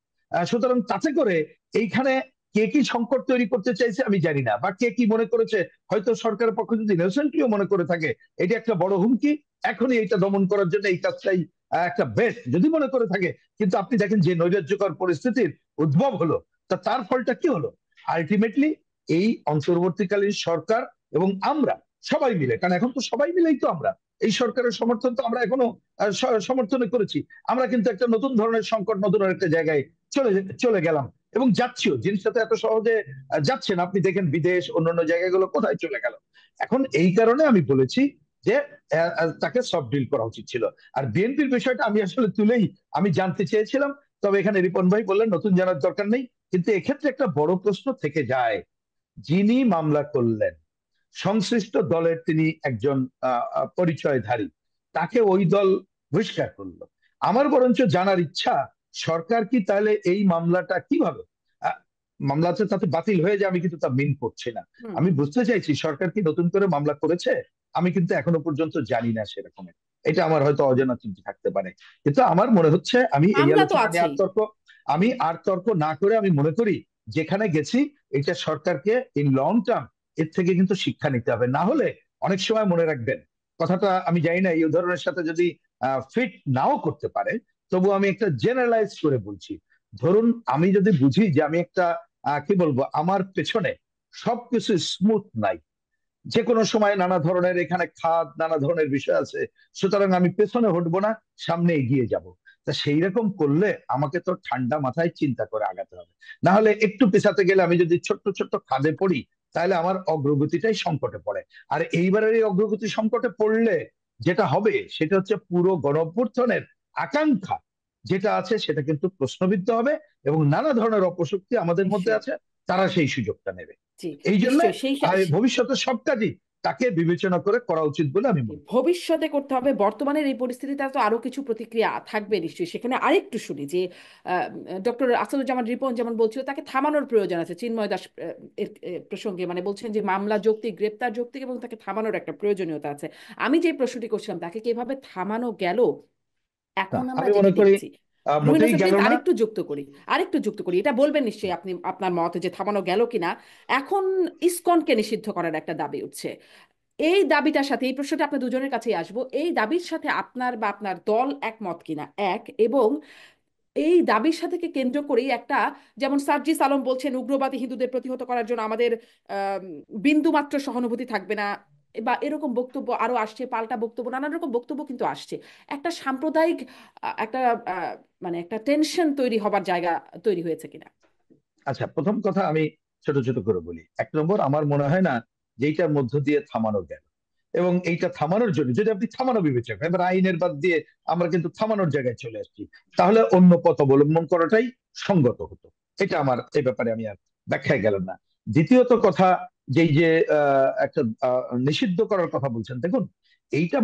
সুতরাং তাতে করে এইখানে কে কি সংকট তৈরি করতে চাইছে আমি জানি না, বা কে কি মনে করেছে, হয়তো সরকারের পক্ষ যদি ইনোসেন্টলিও মনে করে থাকে এটা একটা বড় হুমকি, এখনই এটা দমন করার জন্য এই কাজটাই একটা বেস্ট যদি মনে করে থাকে। কিন্তু আপনি দেখেন যে নৈরাজ্যকর পরিস্থিতির উদ্ভব হলো, তা তার ফলটা কি হলো? আলটিমেটলি এই অন্তর্বর্তীকালীন সরকার এবং আমরা সবাই মিলে, কারণ এখন তো সবাই মিলেই তো আমরা এই সরকারের সমর্থন তো আমরা এখনো সমর্থনে করেছি, আমরা কিন্তু একটা নতুন ধরনের সংকট, নতুন একটা জায়গায় চলে চলে গেলাম এবং যাচ্ছিও। জিনিসটা তো এত সহজে যাচ্ছে না, আপনি দেখেন বিদেশ অন্যান্য জায়গাগুলো কোথায় চলে গেল। এখন এই কারণে আমি বলেছি যে তাকে সফট ডিল করা উচিত ছিল। আর বিএনপির বিষয়টা আমি আসলে তুলেই আমি জানতে চেয়েছিলাম, তবে এখানে রিপন ভাই বললেন নতুন জানার দরকার নেই। কিন্তু এক্ষেত্রে একটা বড় প্রশ্ন থেকে যায়, যিনি মামলা করলেন সংশ্লিষ্ট দলের তিনি একজন পরিচয়ধারী, তাকে ওই দল বহিষ্কার করলো। আমার বরঞ্চ জানার ইচ্ছা, সরকার কি তাহলে এই মামলাটা কিভাবে আহ, মামলাটা তাতে বাতিল হয়ে যায়, আমি কিন্তু তা মিন করছি না। হুম। আমি বুঝতে চাইছি সরকার কি নতুন করে মামলা করেছে, আমি কিন্তু এখনো পর্যন্ত জানি না সেরকম। এটা আমার হয়তো অজানা চিন্তা থাকতে পারে, কিন্তু আমার মনে হচ্ছে আমি এই মামলা তো আলোচনা নিয়ে আছেই। আর তর্ক না করে আমি মনে করি যেখানে গেছি এটা সরকারকে ইন লং টার্ম এর থেকে কিন্তু শিক্ষা নিতে হবে। না হলে অনেক সময় মনে রাখবেন, কথাটা আমি জানি না এই উদাহরণের সাথে যদি ফিট নাও করতে পারে, তবু আমি একটা জেনারেলাইজ করে বলছি। ধরুন আমি যদি বুঝি যে আমি একটা কি বলবো, আমার পেছনে সবকিছু স্মুথ নাই, যে কোনো সময় নানা ধরনের এখানে খাদ নানা ধরনের বিষয় আছে, সুতরাং আমি পেছনে হটবো না, সামনে এগিয়ে যাব। তা সেই রকম করলে আমাকে তো ঠান্ডা মাথায় চিন্তা করে আগাতে হবে। না হলে একটু পেছাতে গেলে আমি যদি ছোট্ট ছোট্ট খাদে পড়ি, তাহলে আমার অগ্রগতিটাই সংকটে পড়ে। আর এইবারের এই অগ্রগতি সংকটে পড়লে যেটা হবে সেটা হচ্ছে পুরো গণঅভ্যুত্থানের আকাঙ্ক্ষা যেটা আছে সেটা কিন্তু প্রশ্নবিদ্ধ হবে, এবং নানা ধরনের অপশক্তি আমাদের মধ্যে নিশ্চয়ই। আছে, তারা সেই সুযোগটা নেবে। জি। এই জন্য নিশ্চয়ই ভবিষ্যতে সব কাজই তাকে বিবেচনা করে করা উচিত বলে আমি মনে করি। ভবিষ্যতে করতে হবে। বর্তমানের এই পরিস্থিতিতে তো আরো কিছু প্রতিক্রিয়া থাকবে নিশ্চয়ই। সেখানে আরেকটু শুনি যে ডক্টর আসাদুজ্জামান রিপন যেমন বলছিল তাকে থামানোর প্রয়োজন আছে চিন্ময় দাস এর প্রসঙ্গে, মানে বলছেন যে মামলা যৌক্তিক, গ্রেপ্তার যৌক্তিক এবং তাকে থামানোর একটা প্রয়োজনীয়তা আছে। আমি যে প্রশ্নটি করছিলাম তাকে কিভাবে থামানো গেল না, এখন আমরা আমি মনে যেটি করি দেখছি। রুমিন মোটেই হোসেন গেল প্লিজ না। আরেকটু যুক্ত করি, এটা বলবেন নিশ্চয়ই আপনি আপনার মতে যে থামানো গেল কিনা। এখন ইসকনকে নিষিদ্ধ করার একটা দাবি উঠছে। এই দাবিটার সাথে, এই প্রশ্নটা আপনার দুজনের কাছেই আসবো, এই দাবির সাথে আপনার বা আপনার দল একমত কিনা এক, এবং এই দাবির সাথে কেন্দ্র করেই একটা, যেমন সার্জিস আলম বলছেন উগ্রবাদী হিন্দুদের প্রতিহত করার জন্য আমাদের বিন্দু মাত্র সহানুভূতি থাকবে না, বা এরকম বক্তব্য আরো আসছে, পাল্টা বক্তব্য, নানান রকম বক্তব্য কিন্তু আসছে। একটা সাম্প্রদায়িক একটা আহ, মানে একটা টেনশন তৈরি হবার জায়গা তৈরি হয়েছে কিনা। আচ্ছা, প্রথম কথা আমি ছোট ছোট করে বলি। এক নম্বর, আমার মনে হয় না যে এইটার মধ্য দিয়ে থামানো গেল, এবং এইটা থামানোর জন্য যদি আপনি থামানো বিবেচনা করেন, এবার আইনের বাদ দিয়ে আমরা কিন্তু থামানোর জায়গায় চলে আসছি, তাহলে অন্য পথ অবলম্বন করাটাই সঙ্গত হতো। এটা আমার এই ব্যাপারে আমি আর ব্যাখ্যায় গেলাম না। দ্বিতীয়ত কথা, যেই যে একটা নিষিদ্ধ করার কথা বলছেন, দেখুন এইটা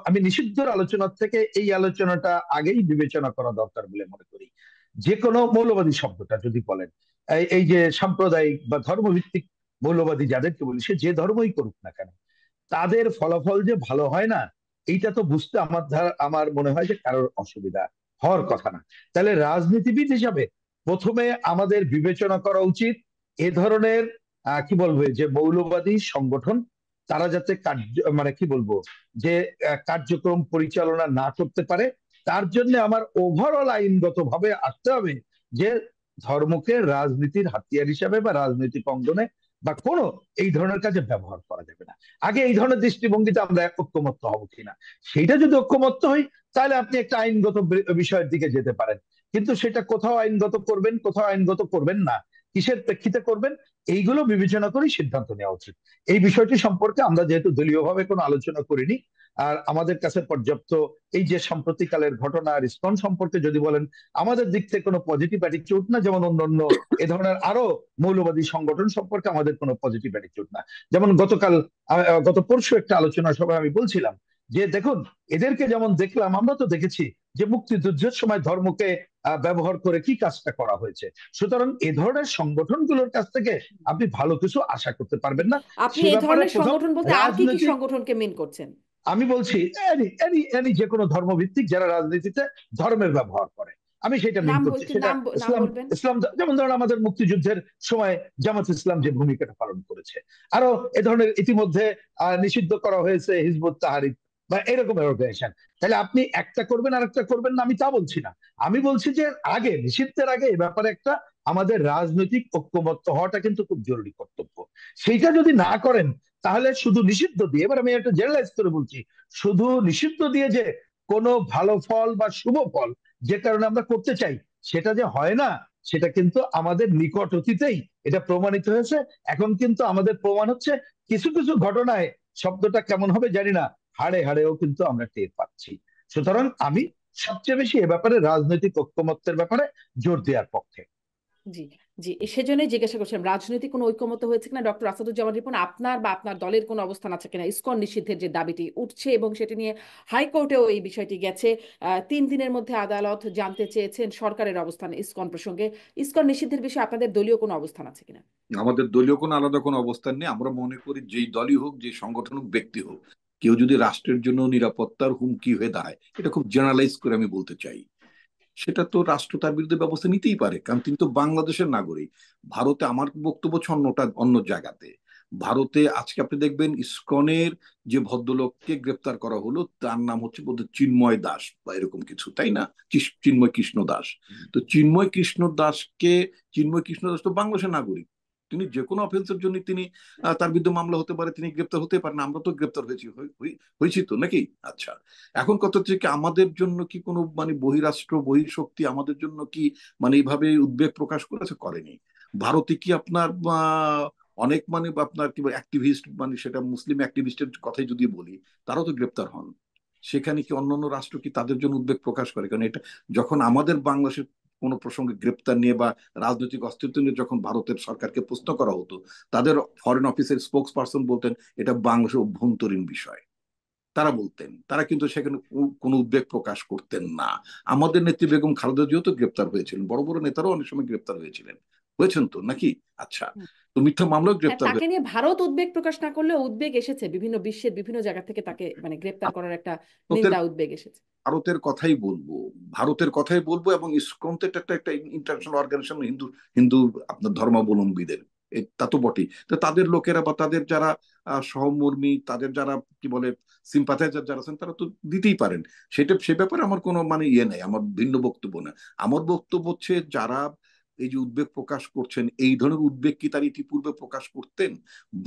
আমি নিষিদ্ধর আলোচনার থেকে এই আলোচনাটা আগেই বিবেচনা করা দরকার বলে মনে করি। যে কোনো মৌলবাদী শব্দটা যদি বলেন, এই যে সাম্প্রদায়িক বা ধর্মভিত্তিক মৌলবাদী যাদেরকে বলি, সে যে ধর্মই করুক না কেন, তাদের ফলাফল যে ভালো হয় না, এইটা তো বুঝতে আমার মনে হয় যে কারোর অসুবিধা হওয়ার কথা না। তাহলে রাজনীতিবিদ হিসাবে প্রথমে আমাদের বিবেচনা করা উচিত এ ধরনের কি বলবো যে মৌলবাদী সংগঠন, তারা যাতে মানে কি বলবো যে কার্যক্রম পরিচালনা না করতে পারে, তার জন্য আমার ওভারঅল আইনগত ভাবে আসতে হবে যে ধর্মকে রাজনীতির হাতিয়ার হিসাবে বা রাজনৈতিক অঙ্গনে বা কোনো এই ধরনের কাজে ব্যবহার করা যাবে না। আগে এই ধরনের দৃষ্টিভঙ্গিতে আমরা ঐক্যমত্য হব কিনা, সেইটা যদি ঐক্যমত্য হই, তাহলে আপনি একটা আইনগত বিষয়ের দিকে যেতে পারেন। কিন্তু সেটা কোথাও আইনগত করবেন, কোথাও আইনগত করবেন না, কিসের প্রেক্ষিতে করবেন, এইগুলো বিবেচনা করেই সিদ্ধান্ত নেওয়া উচিত। এই বিষয়টি সম্পর্কে আমরা যেহেতু দলীয়ভাবে কোনো আলোচনা করিনি, আর আমাদের কাছে পর্যাপ্ত এই যে সাম্প্রতিককালের ঘটনা রেসপন্স সম্পর্কে যদি বলেন, আমাদের দিক থেকে কোনো পজিটিভ অ্যাটিটিউড না, যেমন অন্যান্য এ ধরনের আরো মৌলবাদী সংগঠন সম্পর্কে আমাদের কোনো পজিটিভ অ্যাটিটিউড না। যেমন গত পরশু একটা আলোচনা সভায় আমি বলছিলাম যে দেখুন, এদেরকে যেমন দেখলাম, আমরা তো দেখেছি যে মুক্তিযুদ্ধের সময় ধর্মকে ব্যবহার করে কি কাজটা করা হয়েছে। সুতরাং এ ধরনের সংগঠনগুলোর কাছ থেকে আপনি ভালো কিছু আশা করতে জি। পারবেন না। আপনি সে এই ব্যাপারে ধরনের প্রথম সংগঠন বলতে আর কি কি রাজনৈতিক, সংগঠনকে মিন করছেন? আমি বলছি এনি এনি এনি যে কোনো ধর্মভিত্তিক যারা রাজনীতিতে ধর্মের ব্যবহার করে, আমি সেটা মিন নাম করছি। একটু সেটা নাম ইসলাম, বলবেন? ইসলাম যেমন ধরুন আমাদের মুক্তিযুদ্ধের সময় জামাত ইসলাম যে ভূমিকাটা পালন করেছে, আরো এ ধরনের ইতিমধ্যে নিষিদ্ধ করা হয়েছে হিজবুত তাহরির বা এরকম অর্গানাইজেশন। তাহলে আপনি একটা করবেন আর একটা করবেন না, আমি তা বলছি না। আমি বলছি যে আগে নিষিদ্ধের আগে এ ব্যাপারে একটা আমাদের রাজনৈতিক ঐক্যমত্য হওয়াটা কিন্তু খুব জরুরি কর্তব্য। সেইটা যদি না করেন, তাহলে শুধু নিষিদ্ধ দিয়ে, এবার আমি একটা জেনারেলাইজ করে বলছি, শুধু নিষিদ্ধ দিয়ে যে কোনো ভালো ফল বা শুভ ফল যে কারণে আমরা করতে চাই সেটা যে হয় না, সেটা কিন্তু আমাদের নিকট অতীতেই এটা প্রমাণিত হয়েছে। এখন কিন্তু আমাদের প্রমাণ হচ্ছে কিছু কিছু ঘটনায়, শব্দটা কেমন হবে জানি না, হাড়ে হাড়েও কিন্তু আমরা টের পাচ্ছি। সুতরাং আমি সবচেয়ে বেশি এ ব্যাপারে রাজনৈতিক ঐক্যমত্যের ব্যাপারে জোর দেওয়ার পক্ষে। জি, জি, সেজন্যই জিজ্ঞাসা করছিলাম রাজনৈতিক কোনো ঐকমত্য হয়েছে কিনা ডক্টর আসাদুজ্জামান রিপন, আপনার বা আপনার দলের কোনো অবস্থান আছে কিনা ইসকন নিষিদ্ধের যে দাবিটি উঠছে এবং সেটি নিয়ে হাইকোর্টেও এই বিষয়টি গেছে। 3 দিনের মধ্যে আদালত জানতে চেয়েছেন সরকারের অবস্থান ইসকন প্রসঙ্গে। ইসকন নিষিদ্ধের বিষয়ে আপনাদের দলীয় কোনো অবস্থান আছে কিনা? আমাদের দলীয় কোনো আলাদা কোনো অবস্থান নেই। আমরা মনে করি যেই দলই হোক, যে সংগঠন হোক, ব্যক্তি হোক, কেউ যদি রাষ্ট্রের জন্য নিরাপত্তার হুমকি হয়ে দাঁড়ায়, এটা খুব জেনারেলাইজ করে আমি বলতে চাই, সেটা তো রাষ্ট্র তার বিরুদ্ধে ব্যবস্থা নিতেই পারে, কারণ তিনি তো বাংলাদেশের নাগরিক। ভারতে আমার বক্তব্য হচ্ছে অন্যটা, অন্য জায়গাতে। ভারতে আজকে আপনি দেখবেন ইসকনের যে ভদ্রলোককে গ্রেপ্তার করা হলো, তার নাম হচ্ছে বোধহয় চিন্ময় দাস বা এরকম কিছু, তাই না? চিন্ময় কৃষ্ণ দাস। তো চিন্ময় কৃষ্ণ দাস তো বাংলাদেশের নাগরিক। তিনি যে কোনো অফেন্সের জন্য তিনি তার বিরুদ্ধে মামলা হতে পারে, তিনি গ্রেপ্তার হতে পারেন। আমরা তো গ্রেপ্তার হয়েছি তো নাকি? আচ্ছা, এখন কথা হচ্ছে কি, আমাদের জন্য কি কোনো মানে বহিরাষ্ট্র বহিঃশক্তি আমাদের জন্য কি মানে এইভাবে উদ্বেগ প্রকাশ করেছে? করেনি। ভারতে কি আপনার অনেক মানে আপনার কি অ্যাক্টিভিস্ট, মানে সেটা মুসলিম অ্যাক্টিভিস্টের কথাই যদি বলি, তারাও তো গ্রেপ্তার হন। সেখানে কি অন্যান্য রাষ্ট্র কি তাদের জন্য উদ্বেগ প্রকাশ করে? কারণ এটা যখন আমাদের বাংলাদেশের কোনো প্রসঙ্গে গ্রেপ্তার নিয়ে বা রাজনৈতিক অস্তিত্ব নিয়ে যখন ভারতের সরকারকে প্রশ্ন করা হতো, তাদের ফরেন অফিসের স্পোক্স পার্সন বলতেন এটা বাংলাদেশের অভ্যন্তরীণ বিষয়। তারা বলতেন, তারা কিন্তু সেখানে কোনো উদ্বেগ প্রকাশ করতেন না। আমাদের নেত্রী বেগম খালেদা জিয়াও তো গ্রেপ্তার হয়েছিলেন, বড় বড় নেতারাও অনেক সময় গ্রেপ্তার হয়েছেন তো নাকি? আচ্ছা, তো মিথ্যা মামলাও হ্যাঁ, গ্রেপ্তার তাকে হয়ে নিয়ে ভারত উদ্বেগ প্রকাশ না করলেও উদ্বেগ এসেছে বিভিন্ন বিশ্বের বিভিন্ন জায়গা থেকে, তাকে মানে গ্রেপ্তার করার একটা ভারতের নিন্দা উদ্বেগ এসেছে। ভারতের কথাই বলবো। ভারতের কথাই বলবো, এবং ইসকন তো একটা একটা ইন্টারন্যাশনাল অর্গানাইজেশন হিন্দু হিন্দু আপনার ধর্মাবলম্বীদের, তা তো বটেই। তো তাদের লোকেরা বা তাদের যারা সহমর্মী, তাদের যারা কি বলে সিম্পাথাইজার যারা আছেন, তারা তো দিতেই পারেন। সে ব্যাপারে আমার কোনো মানে ইয়ে নেই, আমার ভিন্ন বক্তব্য না। আমার বক্তব্য হচ্ছে যারা এই যে উদ্বেগ প্রকাশ করছেন, এই ধরনের উদ্বেগ কি তার ইতিপূর্বে প্রকাশ করতেন?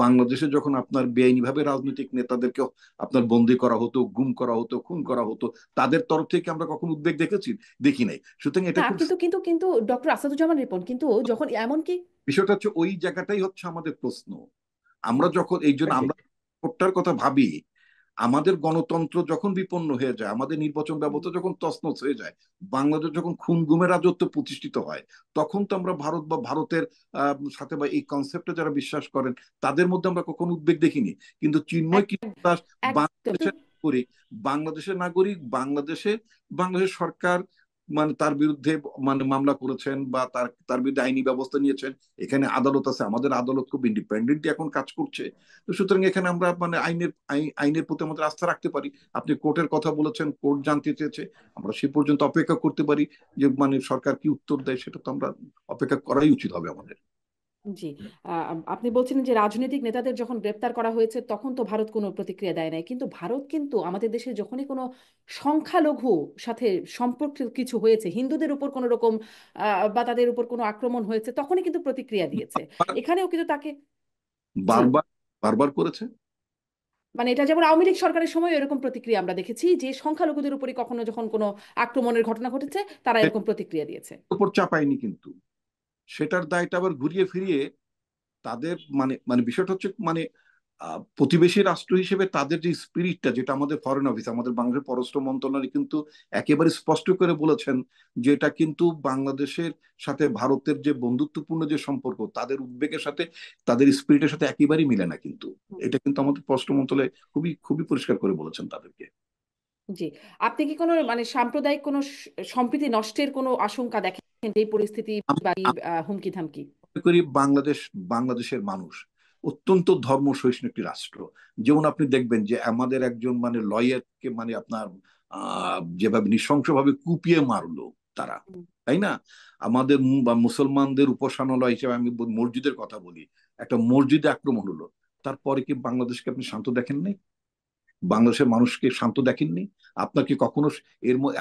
বাংলাদেশে যখন আপনার বেআইনিভাবে রাজনৈতিক নেতাদেরকে আপনার বন্দি করা হতো, গুম করা হতো, খুন করা হতো, তাদের তরফ থেকে আমরা কখন উদ্বেগ দেখেছি? দেখি নাই। সুতরাং এটা না, খুব কিন্তু ডক্টর আসাদুজ্জামান রিপন, কিন্তু যখন এমনকি বিষয়টা হচ্ছে ওই জায়গাটাই হচ্ছে আমাদের প্রশ্ন। আমরা যখন এই জন্য আমরা ভোটটার কথা ভাবি, আমাদের গণতন্ত্র যখন বিপন্ন হয়ে যায়, আমাদের নির্বাচন ব্যবস্থা যখন তছনছ হয়ে যায়, বাংলাদেশ যখন খুন গুমের রাজত্ব প্রতিষ্ঠিত হয়, তখন তো আমরা ভারত বা ভারতের সাথে বা এই কনসেপ্টে যারা বিশ্বাস করেন, তাদের মধ্যে আমরা কখনো উদ্বেগ দেখিনি। কিন্তু চিন্ময় এক- কৃষ্ণ দাস একদম বাংলাদেশের নাগরিক, বাংলাদেশের সরকার মানে তার বিরুদ্ধে মানে মামলা করেছেন বা তার তার বিরুদ্ধে আইনি ব্যবস্থা নিয়েছেন। এখানে আদালত আছে, আমাদের আদালত খুব ইন্ডিপেন্ডেন্টলি এখন কাজ করছে। তো সুতরাং এখানে আমরা মানে আইনের প্রতি আমাদের আস্থা রাখতে পারি। আপনি কোর্টের কথা বলেছেন, কোর্ট জানতে চেয়েছে, আমরা সে পর্যন্ত অপেক্ষা করতে পারি যে মানে সরকার কি উত্তর দেয়, সেটা তো আমরা অপেক্ষা করাই উচিত হবে আমাদের। জি। আপনি বলছিলেন যে রাজনৈতিক নেতাদের যখন গ্রেপ্তার করা হয়েছে তখন তো ভারত কোনো প্রতিক্রিয়া দেয় নাই, কিন্তু ভারত কিন্তু আমাদের দেশে যখনই কোনো সংখ্যালঘু সাথে সম্পর্কিত কিছু হয়েছে, হিন্দুদের উপর কোনো রকম বা তাদের উপর কোনো আক্রমণ হয়েছে, তখনই কিন্তু প্রতিক্রিয়া দিয়েছে। এখানেও কিন্তু তাকে, জি, বারবার বারবার করেছে। মানে এটা যেমন আওয়ামী লীগ সরকারের সময় এরকম প্রতিক্রিয়া আমরা দেখেছি যে সংখ্যালঘুদের উপরই কখনো যখন কোনো আক্রমণের ঘটনা ঘটেছে তারা এরকম প্রতিক্রিয়া দিয়েছে। উপর চাপায়নি কিন্তু, সেটার দায়টা আবার ঘুরিয়ে ফিরিয়ে তাদের মানে মানে বিষয়টা হচ্ছে মানে প্রতিবেশী রাষ্ট্র হিসেবে তাদের যে স্পিরিটটা, যেটা আমাদের ফরেন অফিস, আমাদের বাংলাদেশের পররাষ্ট্র মন্ত্রণালয় কিন্তু একেবারে স্পষ্ট করে বলেছেন যে এটা কিন্তু বাংলাদেশের সাথে ভারতের যে বন্ধুত্বপূর্ণ যে সম্পর্ক, তাদের উদ্বেগের সাথে তাদের স্পিরিটের সাথে একেবারেই মিলে না কিন্তু। এটা কিন্তু আমাদের পররাষ্ট্র মন্ত্রণালয় খুবই খুবই পরিষ্কার করে বলেছেন তাদেরকে। জি, আপনি কি কোনো মানে সাম্প্রদায়িক কোনো সম্প্রীতি নষ্টের কোনো আশঙ্কা দেখেন এই পরিস্থিতি আমি বা এই আমি হুমকি ধামকি? মনে করি বাংলাদেশের মানুষ অত্যন্ত ধর্ম সহিষ্ণু একটি রাষ্ট্র। যেমন আপনি দেখবেন যে আমাদের একজন মানে লয়ারকে মানে আপনার যেভাবে নৃশংসভাবে কুপিয়ে মারলো তারা, হুম। তাই না? আমাদের বা মুসলমানদের উপাসনালয় হিসেবে আমি মসজিদের কথা বলি, একটা মসজিদে আক্রমণ হলো, তারপরে কি বাংলাদেশকে আপনি শান্ত দেখেন নাই? বাংলাদেশের মানুষকে শান্ত দেখেননি? আপনার কি কখনো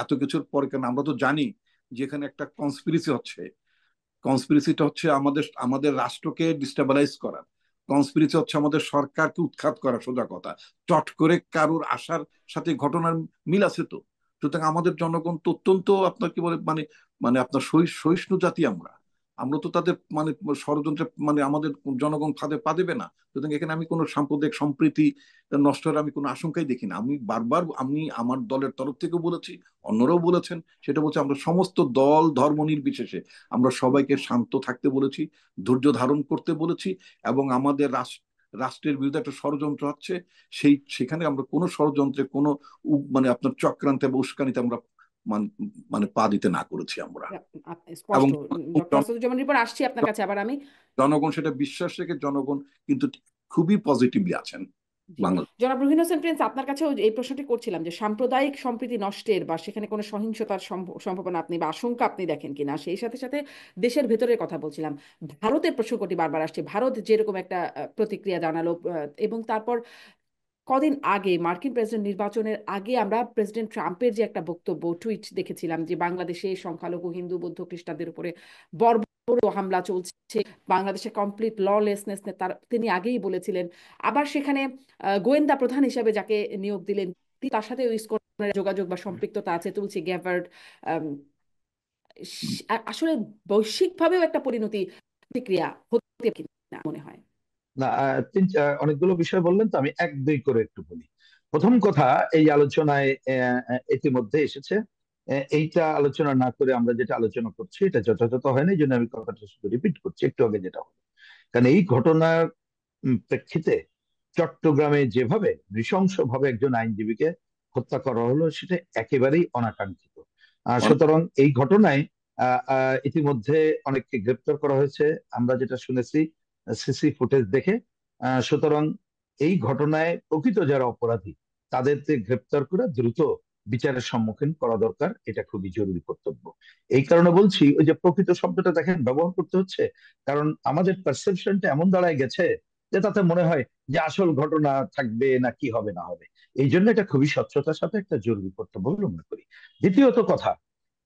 এত কিছুর পরে, কেন আমরা তো জানি যে এখানে একটা কনস্পিরেসি হচ্ছে। কনস্পিরেসিটা হচ্ছে আমাদের আমাদের রাষ্ট্রকে ডিস্টেবিলাইজ করা। কনস্পিরেসি হচ্ছে আমাদের সরকারকে উৎখাত করা, সোজা কথা। চট করে কারুর আশার সাথে ঘটনার মিল আছে তো। সুতরাং আমাদের জনগণ তো অত্যন্ত আপনার কি বলে মানে মানে আপনার সহিষ্ণু জাতি আমরা। আমরা তো তাদের মানে ষড়যন্ত্রে মানে আমাদের জনগণ ফাঁদে পা দেবে না। সুতরাং এখানে আমি কোনো সাম্প্রদায়িক সম্প্রীতি নষ্ট হওয়ার আমি কোনো আশঙ্কাই দেখি না। আমি বারবার আমি আমার দলের তরফ থেকেও বলেছি, অন্যরাও বলেছেন, সেটা বলছে আমরা সমস্ত দল ধর্ম নির্বিশেষে আমরা সবাইকে শান্ত থাকতে বলেছি, ধৈর্য ধারণ করতে বলেছি, এবং আমাদের রাষ্ট্রের বিরুদ্ধে একটা ষড়যন্ত্র হচ্ছে, সেখানে আমরা কোনো ষড়যন্ত্রে কোনো মানে আপনার চক্রান্তে বা উস্কানিতে আমরা মানে পা দিতে না করেছি আমরা। এবং স্পষ্ট। ডক্টর আসাদুজ্জামানের পর আসছি আপনার কাছে আবার আমি। জনগণ সেটা বিশ্বাস রেখে জনগণ কিন্তু খুবই পজিটিভলি আছেন জি, বাংলাদেশ। জনাব রুহিন হোসেন প্রিন্স, আপনার কাছেও এই প্রশ্নটি করছিলাম যে সাম্প্রদায়িক সম্প্রীতি নষ্টের বা সেখানে কোনো সহিংসতার সম্ভাবনা আপনি বা আশঙ্কা আপনি দেখেন কিনা, সেই সাথে সাথে দেশের ভেতরের কথা বলছিলাম। ভারতের প্রসঙ্গটি বারবার আসছে, ভারত যেরকম একটা প্রতিক্রিয়া জানালো, এবং তারপর কদিন আগে মার্কিন প্রেসিডেন্ট নির্বাচনের আগে আমরা প্রেসিডেন্ট ট্রাম্পের যে একটা বক্তব্য টুইট দেখেছিলাম যে বাংলাদেশে সংখ্যালঘু হিন্দু বৌদ্ধ খ্রিস্টানদের উপরে বর্বর হামলা চলছে, বাংলাদেশে কমপ্লিট ললেসনেস তার তিনি আগেই বলেছিলেন। আবার সেখানে গোয়েন্দা প্রধান হিসেবে যাকে নিয়োগ দিলেন, তার সাথে ইসকনের যোগাযোগ বা সম্পৃক্ততা আছে, তুলসী গ্যাবার্ড। আম, আসলে বৈশ্বিকভাবেও একটা পরিণতি প্রতিক্রিয়া হতে কিনা মনে হয়? না, অনেকগুলো বিষয় বললেন, তো আমি এক দুই করে একটু বলি। প্রথম কথা, এই আলোচনায় ইতিমধ্যে এসেছে, এইটা আলোচনা না করে আমরা যেটা আলোচনা করছি এটা যথাযথ হয় না, এই জন্য আমি কথাটা শুধু রিপিট করছি একটু আগে যেটা হলো। কারণ এই ঘটনার প্রেক্ষিতে চট্টগ্রামে যেভাবে নৃশংসভাবে একজন আইনজীবীকে হত্যা করা হলো সেটা একেবারেই অনাকাঙ্ক্ষিত। সুতরাং এই ঘটনায় ইতিমধ্যে অনেককে গ্রেপ্তার করা হয়েছে, আমরা যেটা শুনেছি সিসি ফুটেজ দেখে। সুতরাং এই ঘটনায় প্রকৃত যারা অপরাধী তাদেরকে গ্রেপ্তার করে দ্রুত বিচারের সম্মুখীন করা দরকার, এটা খুবই জরুরি কর্তব্য। এই কারণে বলছি, ওই যে প্রকৃত শব্দটা দেখেন ব্যবহার করতে হচ্ছে, কারণ আমাদের পারসেপশনটা এমন দাঁড়ায় গেছে যে তাতে মনে হয় যে আসল ঘটনা থাকবে না কি হবে না হবে। এই জন্য এটা খুবই স্বচ্ছতার সাথে একটা জরুরি কর্তব্য বলে মনে করি। দ্বিতীয়ত কথা,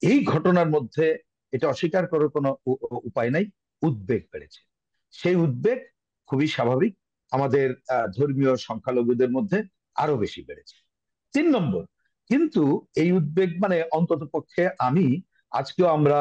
এই ঘটনার মধ্যে এটা অস্বীকার করার কোনো উপায় নাই, উদ্বেগ বেড়েছে। সেই উদ্বেগ খুবই স্বাভাবিক, আমাদের ধর্মীয় সংখ্যালঘুদের মধ্যে আরো বেশি বেড়েছে। 3 নম্বর, কিন্তু এই উদ্বেগ মানে অন্তত পক্ষে আমি আজকেও আমরা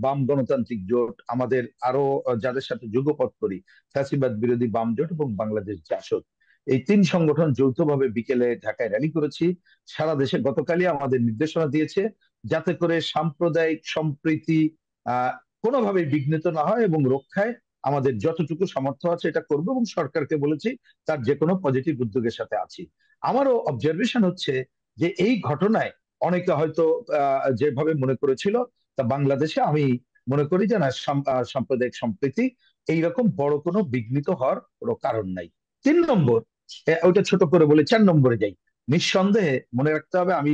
বাম গণতান্ত্রিক জোট, আমাদের আরো যাদের সাথে যুগপৎ করি, ফ্যাসিবাদ বিরোধী বাম জোট এবং বাংলাদেশ জাসদ, এই 3 সংগঠন যৌথভাবে বিকেলে ঢাকায় র্যালি করেছি। সারা দেশে গতকালই আমাদের নির্দেশনা দিয়েছে যাতে করে সাম্প্রদায়িক সম্প্রীতি আহ কোনোভাবেই বিঘ্নিত না হয়, এবং রক্ষায় আমাদের যতটুকু সামর্থ্য আছে এটা করবো, এবং সরকারকে বলেছি তার যে কোনো পজিটিভ উদ্যোগের সাথে আছি। আমারও অবজারভেশন হচ্ছে যে এই ঘটনায় অনেকে হয়তো যেভাবে মনে করেছিল, তা বাংলাদেশে আমি মনে করি যে না, সাম্প্রদায়িক সম্প্রীতি এইরকম বড় কোনো বিঘ্নিত হওয়ার কোনো কারণ নাই। 3 নম্বর, ওইটা ছোট করে বলে 4 নম্বরে যাই। নিঃসন্দেহে মনে রাখতে হবে, আমি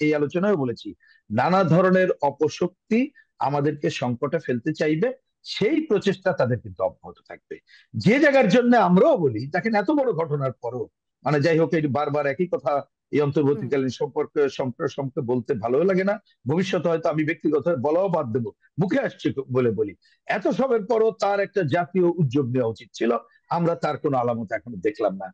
এই আলোচনায় বলেছি, নানা ধরনের অপশক্তি আমাদেরকে সংকটে ফেলতে চাইবে, সেই প্রচেষ্টা তাদের কিন্তু অব্যাহত থাকবে। যে জায়গার জন্য আমরাও বলি, দেখেন এত বড় ঘটনার পরও, মানে যাই হোক, এই বারবার একই কথা এই হুম। অন্তর্বর্তীকালীন সম্পর্কে বলতে ভালো লাগে না। ভবিষ্যতে হয়তো আমি ব্যক্তিগত বলাও বাদ দেবো, মুখে আসছে বলে বলি। এত সবের পরও তার একটা জাতীয় উদ্যোগ নেওয়া উচিত ছিল, আমরা তার কোনো আলামত এখনো দেখলাম না।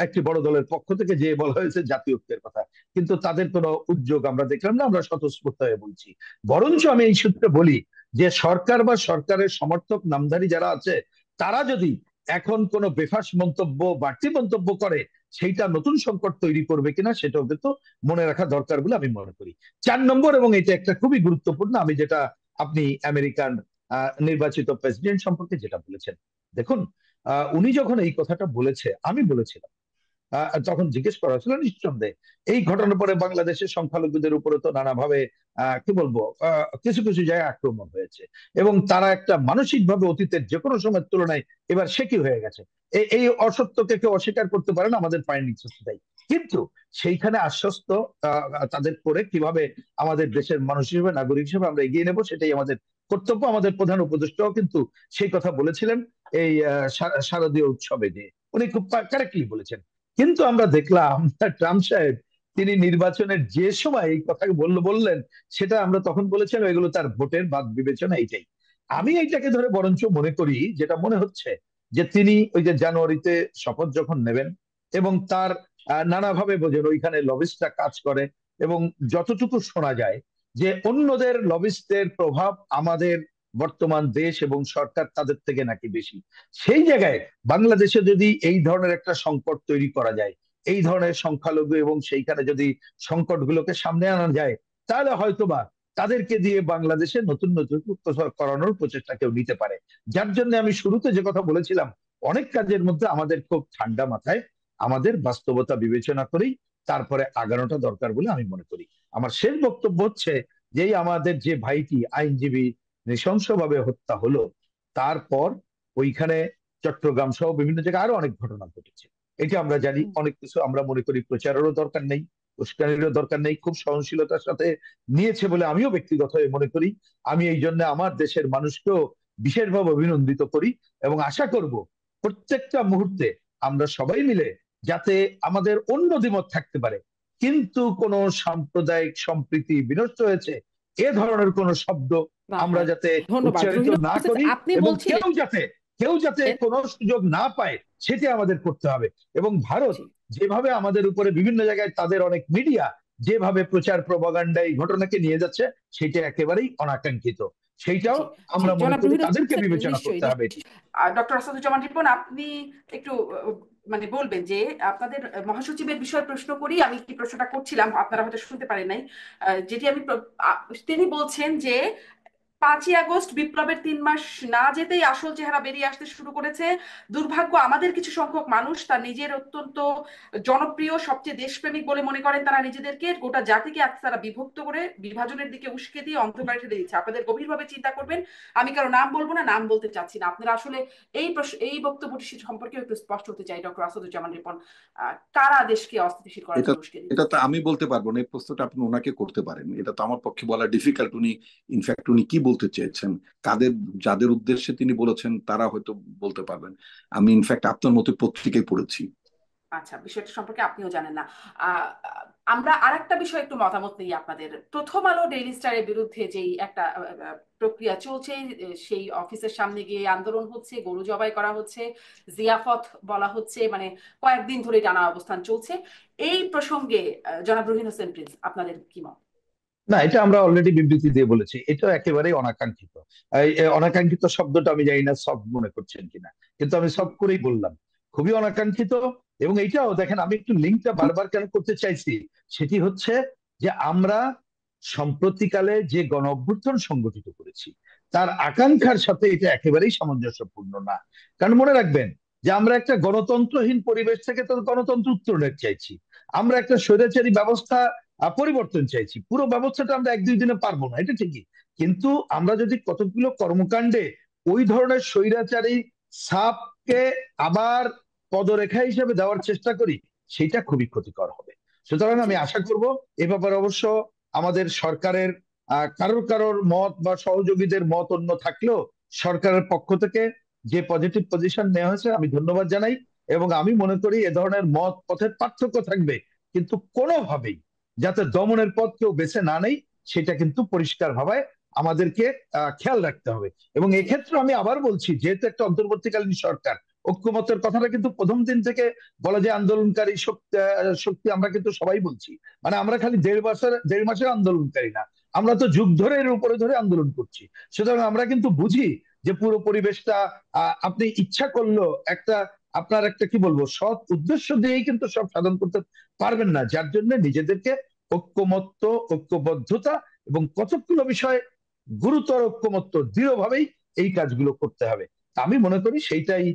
একটি বড় দলের পক্ষ থেকে যে বলা হয়েছে জাতীয় ঐক্যের কথা, কিন্তু তাদের কোনো উদ্যোগ আমরা দেখলাম না, আমরা স্বতঃস্ফূর্ত হয়ে বলছি। বরঞ্চ আমি এই সূত্রে বলি যে সরকার বা সরকারের সমর্থক নামধারী যারা আছে, তারা যদি এখন কোনো বেফাস মন্তব্য, বাড়তি মন্তব্য করে, সেইটা নতুন সংকট তৈরি করবে কিনা সেটাও কিন্তু মনে রাখা দরকার বলে আমি মনে করি। 4 নম্বর, এবং এটা একটা খুবই গুরুত্বপূর্ণ, আমি যেটা আপনি আমেরিকান নির্বাচিত প্রেসিডেন্ট সম্পর্কে যেটা বলেছেন, দেখুন, উনি যখন এই কথাটা বলেছে, আমি বলেছিলাম তখন জিজ্ঞেস করা হয়েছিল, নিঃসন্দেহে এই ঘটনার পরে বাংলাদেশের সংখ্যালঘুদের উপরে তো নানাভাবে কি বলবো, কিছু কিছু জায়গায় আক্রমণ হয়েছে, এবং তারা একটা মানসিকভাবে অতীতের যে কোনো সময়ের তুলনায় এবার সে কি হয়ে গেছে। এই অসত্যকে কেউ অস্বীকার করতে পারে না আমাদের ফাইন্ডিংস হচ্ছে তাই। কিন্তু সেইখানে আশ্বস্ত তাদের করে কিভাবে আমাদের দেশের মানুষ হিসেবে, নাগরিক হিসেবে আমরা এগিয়ে নেব, সেটাই আমাদের কর্তব্য। আমাদের প্রধান উপদেষ্টাও কিন্তু সেই কথা বলেছিলেন এই শারদীয় উৎসবে, যে উনি খুব কারেক্টলি বলেছেন। কিন্তু আমরা দেখলাম ট্রাম্প সাহেব তিনি নির্বাচনের যে সময় এই কথা বললেন, সেটা আমরা তখন বলেছিলাম এগুলো তার ভোটের বাদ বিবেচনা, এইটাই। আমি এইটাকে ধরে বরঞ্চ মনে করি, যেটা মনে হচ্ছে, যে তিনি ওই যে জানুয়ারিতে শপথ যখন নেবেন এবং তার নানাভাবে বোঝেন ওইখানে লবিস্টরা কাজ করে, এবং যতটুকু শোনা যায় যে অন্যদের লবিস্টদের প্রভাব আমাদের বর্তমান দেশ এবং সরকার তাদের থেকে নাকি বেশি। সেই জায়গায় বাংলাদেশে যদি এই ধরনের একটা সংকট তৈরি করা যায়, এই ধরনের সংখ্যালঘু এবং সেইখানে যদি সংকটগুলোকে সামনে আনা যায়, তাহলে হয়তোবা তাদেরকে দিয়ে বাংলাদেশে নতুন নতুন করানোর প্রচেষ্টা কেউ নিতে পারে। যার জন্য আমি শুরুতে যে কথা বলেছিলাম, অনেক কাজের মধ্যে আমাদের খুব ঠান্ডা মাথায় আমাদের বাস্তবতা বিবেচনা করেই তারপরে আগানোটা দরকার বলে আমি মনে করি। আমার শেষ বক্তব্য হচ্ছে যে আমাদের যে ভাইটি আইনজীবী নৃশংসভাবে হত্যা হলো, তারপর ওইখানে চট্টগ্রাম সহ বিভিন্ন জায়গায় আরো অনেক ঘটনা ঘটেছে। এটা আমরা জানি, অনেক কিছু আমরা মনে করি প্রচারেরও দরকার নেই, উস্কানিরও দরকার নেই, খুব সহনশীলতার সাথে নিয়েছে বলে আমিও ব্যক্তিগত মনে করি। আমি এই জন্য আমার দেশের মানুষকেও বিশেষভাবে অভিনন্দিত করি, এবং আশা করব প্রত্যেকটা মুহূর্তে আমরা সবাই মিলে, যাতে আমাদের অন্য দ্বিমত থাকতে পারে কিন্তু কোন সাম্প্রদায়িক সম্প্রীতি বিনষ্ট হয়েছে এ ধরনের কোন শব্দ না আমরা হয়। যাতে ধন্যবাদ উচ্চারিত রুহিন না হোসেন, করি, আপনি এবং বলছিলেন কেউ যাতে কোনো সুযোগ না পায় সেটি আমাদের করতে হবে। এবং ভারত জি যেভাবে আমাদের উপরে বিভিন্ন জায়গায় তাদের অনেক মিডিয়া যেভাবে প্রচার প্রপাগান্ডা এই ঘটনাকে নিয়ে যাচ্ছে, সেটা একেবারেই অনাকাঙ্ক্ষিত। সেইটাও জি জি আমরা মনে জনাব করি রুহিন তাদেরকে হোসেন, বিবেচনা নিশ্চয়ই করতে হবে। নিশ্চয়ই। ডক্টর আসাদুজ্জামান রিপন, আপনি একটু মানে বলবেন যে আপনাদের মহাসচিবের বিষয়ে প্রশ্ন করি। আমি কি প্রশ্নটা করছিলাম আপনারা হয়তো শুনতে পারেন নাই। যেটি আমি তিনি বলছেন যে 5ই আগস্ট বিপ্লবের 3 মাস না যেতেই আসল চেহারা বেরিয়ে আসতে শুরু করেছে। দুর্ভাগ্য আমাদের কিছু সংখ্যক মানুষ তার নিজের অত্যন্ত জনপ্রিয়, সবচেয়ে দেশপ্রেমিক বলে মনে করেন তারা নিজেদেরকে, গোটা জাতিকে আজ তারা বিভক্ত করে বিভাজনের দিকে উস্কে দিয়ে অন্ধকারে ঠেলে দিচ্ছে। আপনাদের গভীরভাবে চিন্তা করবেন। আমি কারো নাম বলবো না, নাম বলতে চাচ্ছি না। আপনারা আসলে এই বক্তব্যটি সম্পর্কে একটু স্পষ্ট হতে চাই ডক্টর আসাদুজ্জামান রিপন। কারা দেশকে অস্থিতিশীল করার এটা জন্য উস্কে এটা দিচ্ছে? তো আমি বলতে পারবো না, এই প্রশ্নটা আপনি ওনাকে করতে পারেন, এটা তো আমার পক্ষে বলা ডিফিকাল্ট। উনি ইনফ্যাক্ট উনি কি বলতে চেয়েছেন, কাদের যাদের উদ্দেশ্যে তিনি বলেছেন তারা হয়তো বলতে পারবেন। আমি ইনফ্যাক্ট আপনার মতো পত্রিকায় পড়েছি। আচ্ছা, বিষয়টা সম্পর্কে আপনিও জানেন না। আহ, আমরা আরেকটা বিষয় একটু মতামত নিই আপনাদের। প্রথম আলো ডেইলি স্টারের বিরুদ্ধে যেই একটা প্রক্রিয়া চলছে, সেই অফিসের সামনে গিয়ে আন্দোলন হচ্ছে, গরু জবাই করা হচ্ছে, জিয়াফত বলা হচ্ছে, মানে কয়েকদিন ধরে টানা অবস্থান চলছে। এই প্রসঙ্গে জনাব রুহিন হোসেন প্রিন্স, আপনাদের কি মত? না, এটা আমরা অলরেডি বিবৃতি দিয়ে বলেছি, এটা একেবারেই অনাকাঙ্ক্ষিত। এই অনাকাঙ্ক্ষিত শব্দটা আমি জানি না সব মনে করছেন কিনা, কিন্তু আমি সব হুম। করেই বললাম খুবই অনাকাঙ্ক্ষিত। এবং এইটাও দেখেন, আমি একটু লিঙ্কটা বারবার কেন করতে চাইছি, সেটি হচ্ছে যে আমরা সম্প্রতিকালে যে গণ অভ্যুত্থান সংগঠিত করেছি তার আকাঙ্ক্ষার সাথে এটা একেবারেই সামঞ্জস্যপূর্ণ না। কারণ মনে রাখবেন যে আমরা একটা গণতন্ত্রহীন পরিবেশ থেকে তো গণতন্ত্র উত্তরণের চাইছি, আমরা একটা স্বৈরাচারী ব্যবস্থা পরিবর্তন চাইছি। পুরো ব্যবস্থাটা আমরা এক দুই দিনে পারবো না, এটা ঠিকই। কিন্তু আমরা যদি কতগুলো কর্মকাণ্ডে ওই ধরনের স্বৈরাচারী ছাপকে আবার পদরেখা হিসেবে দেওয়ার চেষ্টা করি, সেটা খুবই ক্ষতিকর হবে। সুতরাং জি আমি আশা করব এ ব্যাপারে অবশ্য আমাদের সরকারের কারোর কারোর মত বা সহযোগীদের মত অন্য থাকলেও সরকারের পক্ষ থেকে যে পজিটিভ পজিশন নেওয়া হয়েছে আমি ধন্যবাদ জানাই। এবং আমি মনে করি এ ধরনের মত পথের পার্থক্য থাকবে, কিন্তু কোনোভাবেই যাতে দমনের পথ কেউ বেছে না নেই, সেটা কিন্তু পরিষ্কার ভাবে আমাদেরকে খেয়াল রাখতে হবে। এবং জি এক্ষেত্রে আমি আবার বলছি, যেহেতু একটা অন্তর্বর্তীকালীন সরকার, ঐক্যমতের কথাটা কিন্তু প্রথম দিন থেকে বলা যে আন্দোলনকারী শক্তি আমরা কিন্তু সবাই বলছি। মানে আমরা খালি 1.5 মাসের আন্দোলনকারী না, আমরা তো যুগ ধরে এর উপরে ধরে আন্দোলন করছি। সুতরাং আমরা কিন্তু বুঝি যে পুরো পরিবেশটা আপনি ইচ্ছা করলেও একটা আপনার একটা কি বলবো সৎ উদ্দেশ্য দিয়েই কিন্তু সব সাধন করতে পারবেন না। যার জন্য নিজেদেরকে ঐক্যমত্য, ঐক্যবদ্ধতা এবং কতগুলো বিষয় গুরুতর ঐক্যমত্য দৃঢ়ভাবেই এই কাজগুলো করতে হবে। তা আমি মনে করি সেইটাই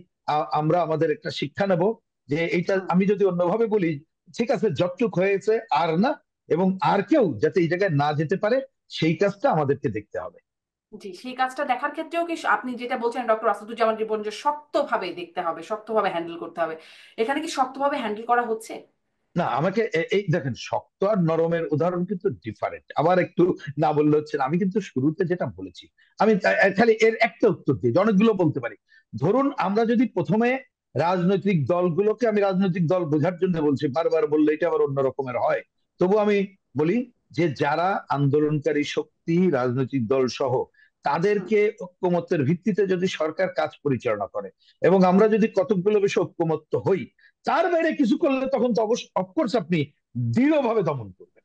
আমরা আমাদের একটা শিক্ষা নেব যে এইটা হুম। আমি যদি অন্যভাবে বলি, ঠিক আছে যতটুক হয়েছে আর না, এবং আর কেউ যাতে এই জায়গায় না যেতে পারে সেই কাজটা আমাদেরকে দেখতে হবে। জি, সেই কাজটা দেখার ক্ষেত্রেও কি আপনি যেটা বলছেন ডক্টর আসাদুজ্জামান রিপন, যে শক্তভাবে দেখতে হবে, শক্তভাবে হ্যান্ডেল করতে হবে, এখানে কি শক্তভাবে হ্যান্ডেল করা হচ্ছে? না, আমাকে এই দেখেন, শক্ত আর নরমের উদাহরণ কিন্তু ডিফারেন্ট। আবার একটু না বললে হচ্ছে না। আমি কিন্তু শুরুতে যেটা বলেছি, আমি খালি এর একটা উত্তর দিই, যে অনেকগুলো বলতে পারি। ধরুন আমরা যদি প্রথমে রাজনৈতিক দলগুলোকে, আমি রাজনৈতিক দল বোঝার জন্য বলছি, বারবার বললে এটা আবার অন্য রকমের হয়, তবু আমি বলি যে যারা আন্দোলনকারী শক্তি, রাজনৈতিক দল সহ, হুম। তাদেরকে ঐক্যমত্যের ভিত্তিতে যদি সরকার কাজ পরিচালনা করে, এবং আমরা যদি কতকগুলো বেশি ঐক্যমত্য হই, তার বাইরে কিছু করলে তখন তো অবশ্য অফকোর্স আপনি দৃঢ়ভাবে দমন করবেন।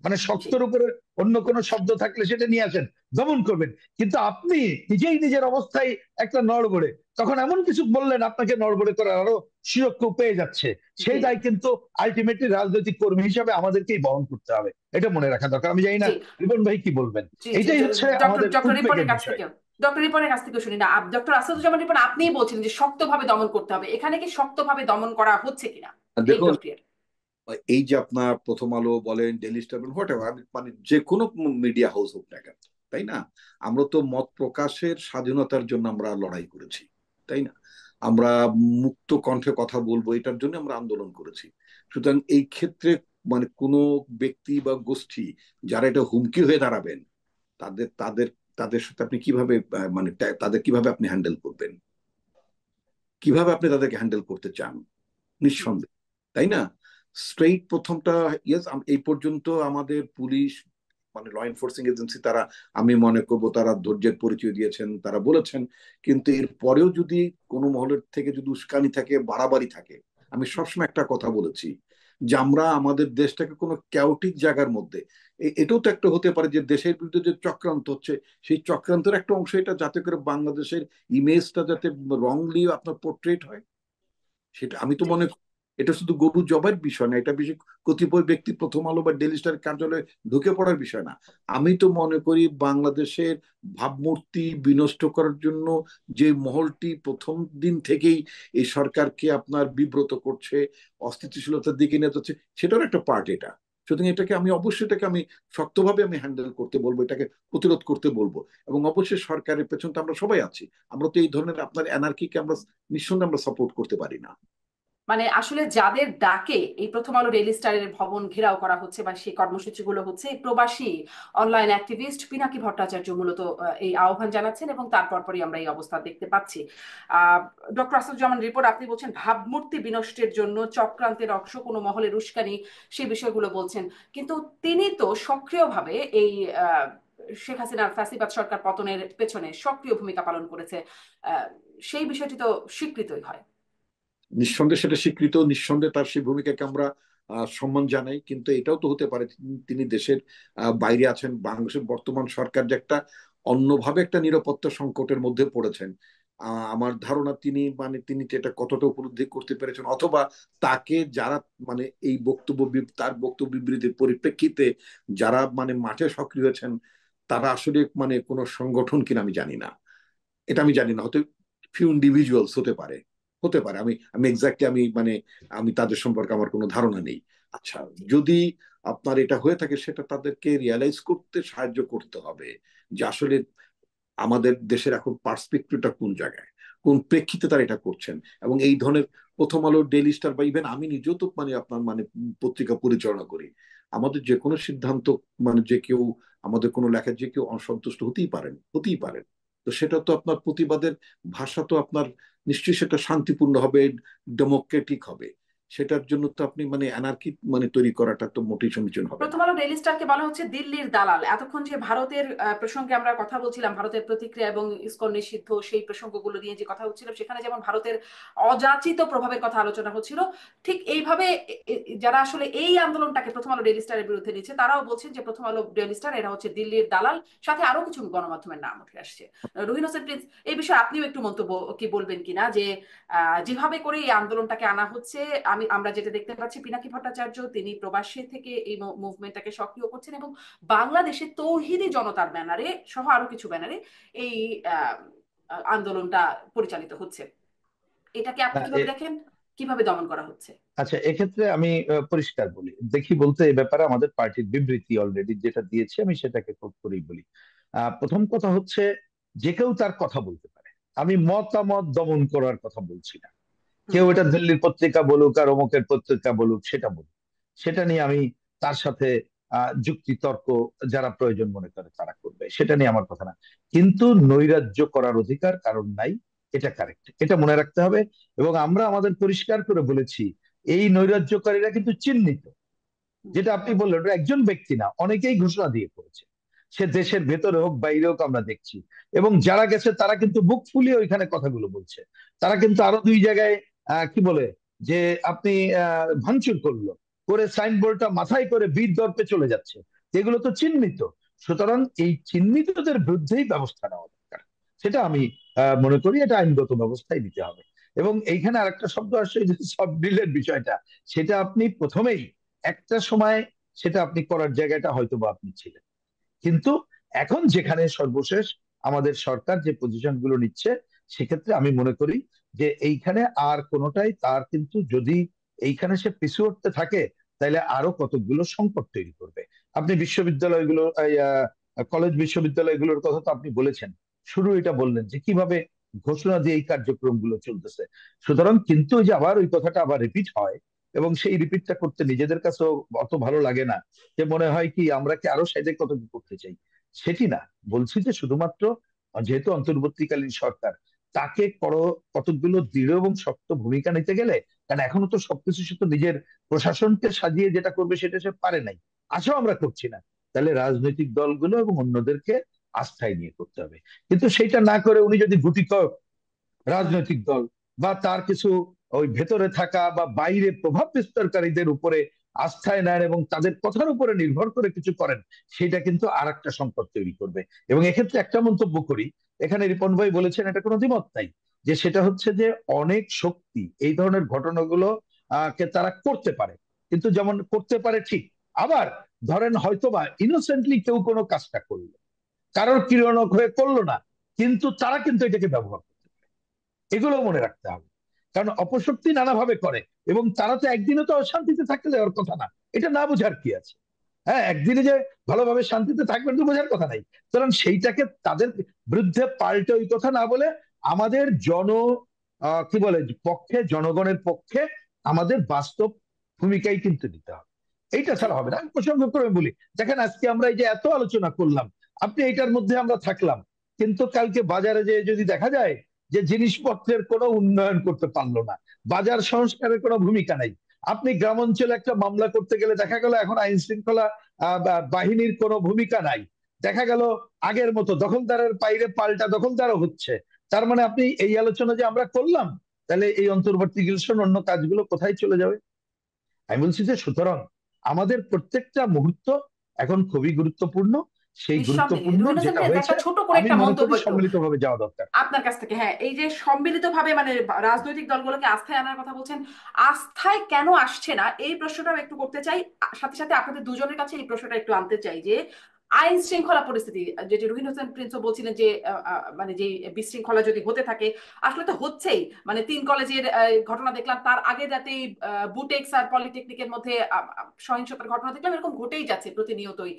মানে জি। শক্তর উপরে অন্য কোনো শব্দ থাকলে সেটা নিয়ে আসেন, দমন করবেন। কিন্তু আপনি নিজেই নিজের অবস্থায় একটা নড়বড়ে, তখন এমন কিছু বললেন আপনাকে নড়বড়ে করার আরো সুযোগ পেয়ে যাচ্ছে। জি। সেই দায় কিন্তু আলটিমেটলি রাজনৈতিক কর্মী হিসাবে আমাদেরকেই বহন করতে হবে। এটা মনে রাখা দরকার। আমি জানি না জি। রিপন ভাই কি বলবেন। জি। জি। এটাই হচ্ছে ডক্টর আমাদের ডক্টর রিপনের উদ্বেগের কাছ বিষয়। থেকে, ডক্টর রিপনের কাছ থেকে শুনি না। ডক্টর আসাদুজ্জামান রিপন, আপনিই বলছিলেন যে শক্তভাবে দমন করতে হবে, এখানে কি শক্তভাবে দমন করা হচ্ছে কিনা এই দেখুন, প্রক্রিয়ার? এই যে আপনার প্রথম আলো বলেন, ডেইলি স্টার বলেন, হোয়াট এভার, মানে যে কোনো মিডিয়া হাউস হোক না কেন, তাই না, আমরা তো মত প্রকাশের স্বাধীনতার জন্য আমরা লড়াই করেছি, তাই না, আমরা মুক্ত কণ্ঠে কথা বলবো এটার জন্য আমরা আন্দোলন করেছি। সুতরাং এই ক্ষেত্রে মানে কোনো ব্যক্তি বা গোষ্ঠী যারা এটা হুমকি হয়ে দাঁড়াবেন, তাদের তাদের তাদের সাথে আপনি কিভাবে মানে তাদের কিভাবে আপনি হ্যান্ডেল করবেন, কিভাবে আপনি তাদেরকে হ্যান্ডেল করতে চান, নিঃসন্দেহে, তাই না। স্ট্রেইট প্রথমটা, ইয়েস, এই পর্যন্ত আমাদের পুলিশ মানে ল এনফোর্সিং এজেন্সি তারা, আমি মনে করবো তারা ধৈর্যের পরিচয় দিয়েছেন, তারা বলেছেন। কিন্তু এর পরেও যদি কোনো মহলের থেকে যদি উস্কানি থাকে, বাড়াবাড়ি থাকে, আমি সবসময় একটা কথা বলেছি, যে আমরা আমাদের দেশটাকে কোনো ক্যাওটিক জায়গার মধ্যে, এটাও তো একটা হতে পারে যে দেশের বিরুদ্ধে যে চক্রান্ত হচ্ছে, সেই চক্রান্তের একটা অংশ এটা, যাতে করে বাংলাদেশের ইমেজটা যাতে রংলি আপনার পোর্ট্রেট হয়। সেটা আমি তো জি। মনে করি এটা শুধু গরু জবাইয়ের বিষয় না, এটা বেশি কতিপয় ব্যক্তি প্রথম আলো বা ডেইলি স্টার কার্যালয়ে ঢুকে পড়ার বিষয় না। আমি তো মনে করি বাংলাদেশের ভাবমূর্তি বিনষ্ট করার জন্য যে মহলটি প্রথম দিন থেকেই এই সরকারকে আপনার বিব্রত করছে, অস্থিতিশীলতার দিকে নিয়ে যাচ্ছে, সেটার একটা পার্ট এটা। সুতরাং এটাকে আমি অবশ্যই, এটাকে আমি শক্তভাবে আমি হ্যান্ডেল করতে বলবো, এটাকে প্রতিরোধ করতে বলবো। এবং অবশ্যই সরকারের পেছনে তো আমরা সবাই আছি। আমরা তো এই ধরনের আপনার এনার্কিকে আমরা নিঃসন্দেহে আমরা সাপোর্ট করতে পারি না। মানে আসলে যাদের ডাকে এই প্রথম আলো ডেইলি স্টারের ভবন ঘেরাও করা হচ্ছে বা সেই কর্মসূচিগুলো হচ্ছে, এই প্রবাসী অনলাইন অ্যাক্টিভিস্ট পিনাকি ভট্টাচার্য মূলত এই আহ্বান জানাচ্ছেন, এবং তারপর পরই আমরা এই অবস্থা দেখতে পাচ্ছি। ডক্টর আসাদুজ্জামান রিপোর্ট, আপনি বলছেন ভাবমূর্তি বিনষ্টের জন্য চক্রান্তের অংশ কোনো মহলের উস্কানি, সেই বিষয়গুলো বলছেন। কিন্তু তিনি তো সক্রিয়ভাবে এই আহ, শেখ হাসিনার ফ্যাসিবাদ সরকার পতনের পেছনে সক্রিয় ভূমিকা পালন করেছে। আহ, সেই বিষয়টি তো স্বীকৃতই হয়। নিঃসন্দেহে সেটা স্বীকৃত, নিঃসন্দেহে তার সেই ভূমিকাকে আমরা সম্মান জানাই। কিন্তু এটাও তো হতে পারে তিনি দেশের বাইরে আছেন, বাংলাদেশের বর্তমান সরকার যে একটা অন্যভাবে একটা নিরাপত্তা সংকটের মধ্যে পড়েছেন। আমার ধারণা তিনি মানে তিনি এটা কতটা উপলব্ধি করতে পেরেছেন, অথবা তাকে যারা মানে এই বক্তব্য তার বক্তব্য বিবৃতির পরিপ্রেক্ষিতে যারা মানে মাঠে সক্রিয় হয়েছেন, তারা আসলে মানে কোনো সংগঠন কিনা আমি জানি না। এটা আমি জানি না, হয়তো ফিউ ইন্ডিভিজুয়ালস হতে পারে, হতে পারে। আমি আমি এক্স্যাক্টলি আমি মানে আমি তাদের সম্পর্কে আমার কোনো ধারণা নেই। আচ্ছা, যদি আপনার এটা হয়ে থাকে, সেটা তাদেরকে রিয়ালাইজ করতে সাহায্য করতে হবে যে আসলে আমাদের দেশের এখন পার্সপেক্টিভটা কোন জায়গায়, কোন প্রেক্ষিতে তারা এটা করছেন। এবং এই ধরনের প্রথম আলো, ডেইলি স্টার বা ইভেন আমি নিজেও তো মানে আপনার মানে পত্রিকা পরিচালনা করি। আমাদের যে কোনো সিদ্ধান্ত মানে যে কেউ, আমাদের কোনো লেখায় যে কেউ অসন্তুষ্ট হতেই পারেন। তো সেটা তো আপনার প্রতিবাদের ভাষা তো আপনার নিশ্চয়ই সেটা শান্তিপূর্ণ হবে, ডেমোক্রেটিক হবে। সেটার জন্য তো আপনি মানে অ্যানার্কি মানে তৈরি করাটা তো মোটেই সমীচীন হবে না। প্রথম আলো ডেইলি স্টারকে বলা হচ্ছে দিল্লির দালাল। এতক্ষণ যে ভারতের প্রসঙ্গে আমরা কথা বলছিলাম, ভারতের প্রতিক্রিয়া এবং ইসকন নিষিদ্ধ সেই প্রসঙ্গগুলো নিয়ে যে কথা হচ্ছিল, সেখানে যেমন ভারতের অযাচিত প্রভাবের কথা আলোচনা হচ্ছিল, ঠিক এইভাবে যারা আসলে এই আন্দোলনটাকে প্রথম আলো ডেইলি স্টারের বিরুদ্ধে নিচ্ছে, তারাও বলছেন যে প্রথম আলো ডেইলি স্টার এরা হচ্ছে দিল্লির দালাল। সাথে আরো কিছু গণমাধ্যমের নাম উঠে আসছে। রুহিন হোসেন প্রিন্স, এই বিষয়ে আপনিও একটু মন্তব্য কি বলবেন কিনা, যে যেভাবে করে এই আন্দোলনটাকে আনা হচ্ছে, আমরা যেটা দেখতে পাচ্ছি, পিনাকি ভট্টাচার্য তিনি প্রবাসী থেকে এই মুভমেন্টটাকে সক্রিয় করছেন, এবং বাংলাদেশে তৌহিদি জনতার ব্যানারে সহ আরো কিছু ব্যানারে এই আহ, আন্দোলনটা পরিচালিত হচ্ছে। এটাকে আপনি না, কিভাবে দেখেন? কিভাবে দমন করা হচ্ছে? আচ্ছা, এক্ষেত্রে আমি পরিষ্কার বলি, দেখি বলতে এই ব্যাপারে আমাদের পার্টির বিবৃতি অলরেডি যেটা দিয়েছে আমি সেটাকে কোট করেই বলি। প্রথম কথা হচ্ছে, যে কেউ তার কথা বলতে পারে, আমি মতামত দমন করার কথা বলছি না। হুম। কেউ এটা দিল্লির পত্রিকা বলুক আর অমুকের পত্রিকা বলুক, সেটা বলুক, সেটা নিয়ে আমি তার সাথে যুক্তি তর্ক যারা প্রয়োজন মনে করে তারা করবে, সেটা নিয়ে আমার কথা না। কিন্তু নৈরাজ্য করার অধিকার কারণ নাই, এটা কারেক্ট, এটা মনে রাখতে হবে। এবং আমরা আমাদের পরিষ্কার করে বলেছি, এই নৈরাজ্যকারীরা কিন্তু চিহ্নিত। হুম। যেটা আপনি বললেন, ওটা একজন ব্যক্তি না, অনেকেই ঘোষণা দিয়ে করেছে। সে দেশের ভেতরে হোক বাইরে হোক, আমরা দেখছি। এবং যারা গেছে তারা কিন্তু বুক ফুলিয়ে ওইখানে কথাগুলো বলছে। তারা কিন্তু আরো দুই জায়গায় কি বলে যে আপনি ভাঙচুর করলো, করে সাইনবোর্ডটা মাথায় করে বীর দর্পে চলে যাচ্ছে। এগুলো তো চিহ্নিত। সুতরাং এই চিহ্নিতদের বিরুদ্ধেই ব্যবস্থা নেওয়া দরকার। সেটা আমি মনে করি এটা আইনগত ব্যবস্থায় নিতে হবে। এবং এইখানে আরেকটা শব্দ আসছে, যে সব ডিলের বিষয়টা, সেটা আপনি প্রথমেই একটা সময় সেটা আপনি করার জায়গাটা হয়তো বা আপনি ছিলেন। কিন্তু এখন যেখানে সর্বশেষ আমাদের সরকার যে পজিশন গুলো নিচ্ছে, সেক্ষেত্রে আমি মনে করি যে এইখানে আর কোনোটাই তার, কিন্তু যদি এইখানে সে পিছু উঠতে থাকে তাহলে আরো কতগুলো সংকট তৈরি করবে। আপনি বিশ্ববিদ্যালয়গুলো, কলেজ বিশ্ববিদ্যালয়গুলোর কথা তো আপনি বলেছেন, শুরু এটা বললেন যে কিভাবে ঘোষণা দিয়ে এই কার্যক্রমগুলো চলতেছে। সুতরাং কিন্তু ওই যে আবার ওই কথাটা আবার রিপিট হয়, এবং সেই রিপিটটা করতে নিজেদের কাছেও অত ভালো লাগে না, যে মনে হয় কি আমরা কি আরো সাইডে কত কি করতে চাই। সেটি না, বলছি যে শুধুমাত্র যেহেতু অন্তর্বর্তীকালীন সরকার, তাকে কতগুলো দৃঢ় এবং শক্ত ভূমিকা নিতে গেলে, কারণ এখনো তো সবকিছু সে তো নিজের প্রশাসনকে সাজিয়ে যেটা করবে সেটা সে পারে নাই, আশাও আমরা করছি না। তাহলে রাজনৈতিক দলগুলো এবং অন্যদেরকে আস্থায় নিয়ে করতে হবে। কিন্তু সেইটা না করে উনি যদি গুটি কয়েক রাজনৈতিক দল বা তার কিছু ওই ভেতরে থাকা বা বাইরে প্রভাব বিস্তারকারীদের উপরে আস্থায় নেন এবং তাদের কথার উপরে নির্ভর করে কিছু করেন, সেটা কিন্তু আর একটা সংকট তৈরি করবে। এবং এক্ষেত্রে একটা মন্তব্য করি, এখানে রিপন ভাই বলেছেন, এটা কোনো দ্বিমত নাই, যে সেটা হচ্ছে যে অনেক শক্তি এই ধরনের ঘটনাগুলো কে তারা করতে পারে। কিন্তু যেমন করতে পারে ঠিক, আবার ধরেন হয়তোবা ইনোসেন্টলি কেউ কোনো কাজটা করলো, কারোর কিরণক হয়ে করলো না, কিন্তু তারা কিন্তু এটাকে ব্যবহার করে। এগুলো মনে রাখতে হবে। কারণ অপশক্তি নানাভাবে করে, এবং তারা তো একদিনও তো শান্তিতে থাকতে দেওয়ার কথা না। এটা না বোঝার কি আছে? হ্যাঁ, একদিনে যে ভালোভাবে শান্তিতে থাকবেন তো বোঝার কথা নাই। সুতরাং সেইটাকে তাদের বিরুদ্ধে পাল্টে ওই কথা না বলে, আমাদের কি বলে পক্ষে, জনগণের পক্ষে আমাদের বাস্তব ভূমিকাই কিন্তু নিতে হবে। এইটা জি। ছাড়া হবে না। আমি প্রসঙ্গ করে বলি, দেখেন আজকে আমরা এই যে এত আলোচনা করলাম, আপনি এইটার মধ্যে আমরা থাকলাম, কিন্তু কালকে বাজারে যে যদি দেখা যায় যে জিনিসপত্রের কোনো উন্নয়ন করতে পারলো না, বাজার সংস্কারের কোনো ভূমিকা নাই। আপনি গ্রাম অঞ্চলে একটা মামলা করতে গেলে দেখা গেল এখন আইন শৃঙ্খলা বাহিনীর কোনো ভূমিকা নাই। দেখা গেল আগের মতো দখলদারের বাইরে পাল্টা দখলদারও হচ্ছে। তার মানে আপনি এই আলোচনা যে আমরা করলাম, তাহলে এই অন্তর্বর্তীকালীন অন্য কাজগুলো কোথায় চলে যাবে? আমি বলছি যে সুতরাং আমাদের প্রত্যেকটা মুহূর্ত এখন খুবই গুরুত্বপূর্ণ। সেই নিঃসন্দেহে গুরুত্বপূর্ণ রুহিন হোসেন যেটা প্রিন্স, হয়েছে, একটা ছোট করে আমি একটা মনে মন্তব্য করি একটু সম্মিলিতভাবে যাওয়া দরকার। আপনার কাছ থেকে। হ্যাঁ, এই যে সম্মিলিতভাবে মানে রাজনৈতিক দলগুলোকে আস্থায় আনার কথা বলছেন, আস্থায় কেন আসছে না এই প্রশ্নটাও একটু করতে চাই। সাথে সাথে আপনাদের দুজনের কাছে এই প্রশ্নটা একটু আনতে চাই যে আইন শৃঙ্খলা পরিস্থিতি, যে যে রুহিন হোসেন প্রিন্সও বলছিলেন যে মানে যে বিশৃঙ্খলা যদি হতে থাকে, আসলে তো হচ্ছেই। মানে 3 কলেজের ঘটনা দেখলাম, তার আগের রাতেই বুটেক্স আর পলিটেকনিকের মধ্যে সহিংসতার ঘটনা দেখলাম, এরকম ঘটেই যাচ্ছে প্রতিনিয়তই।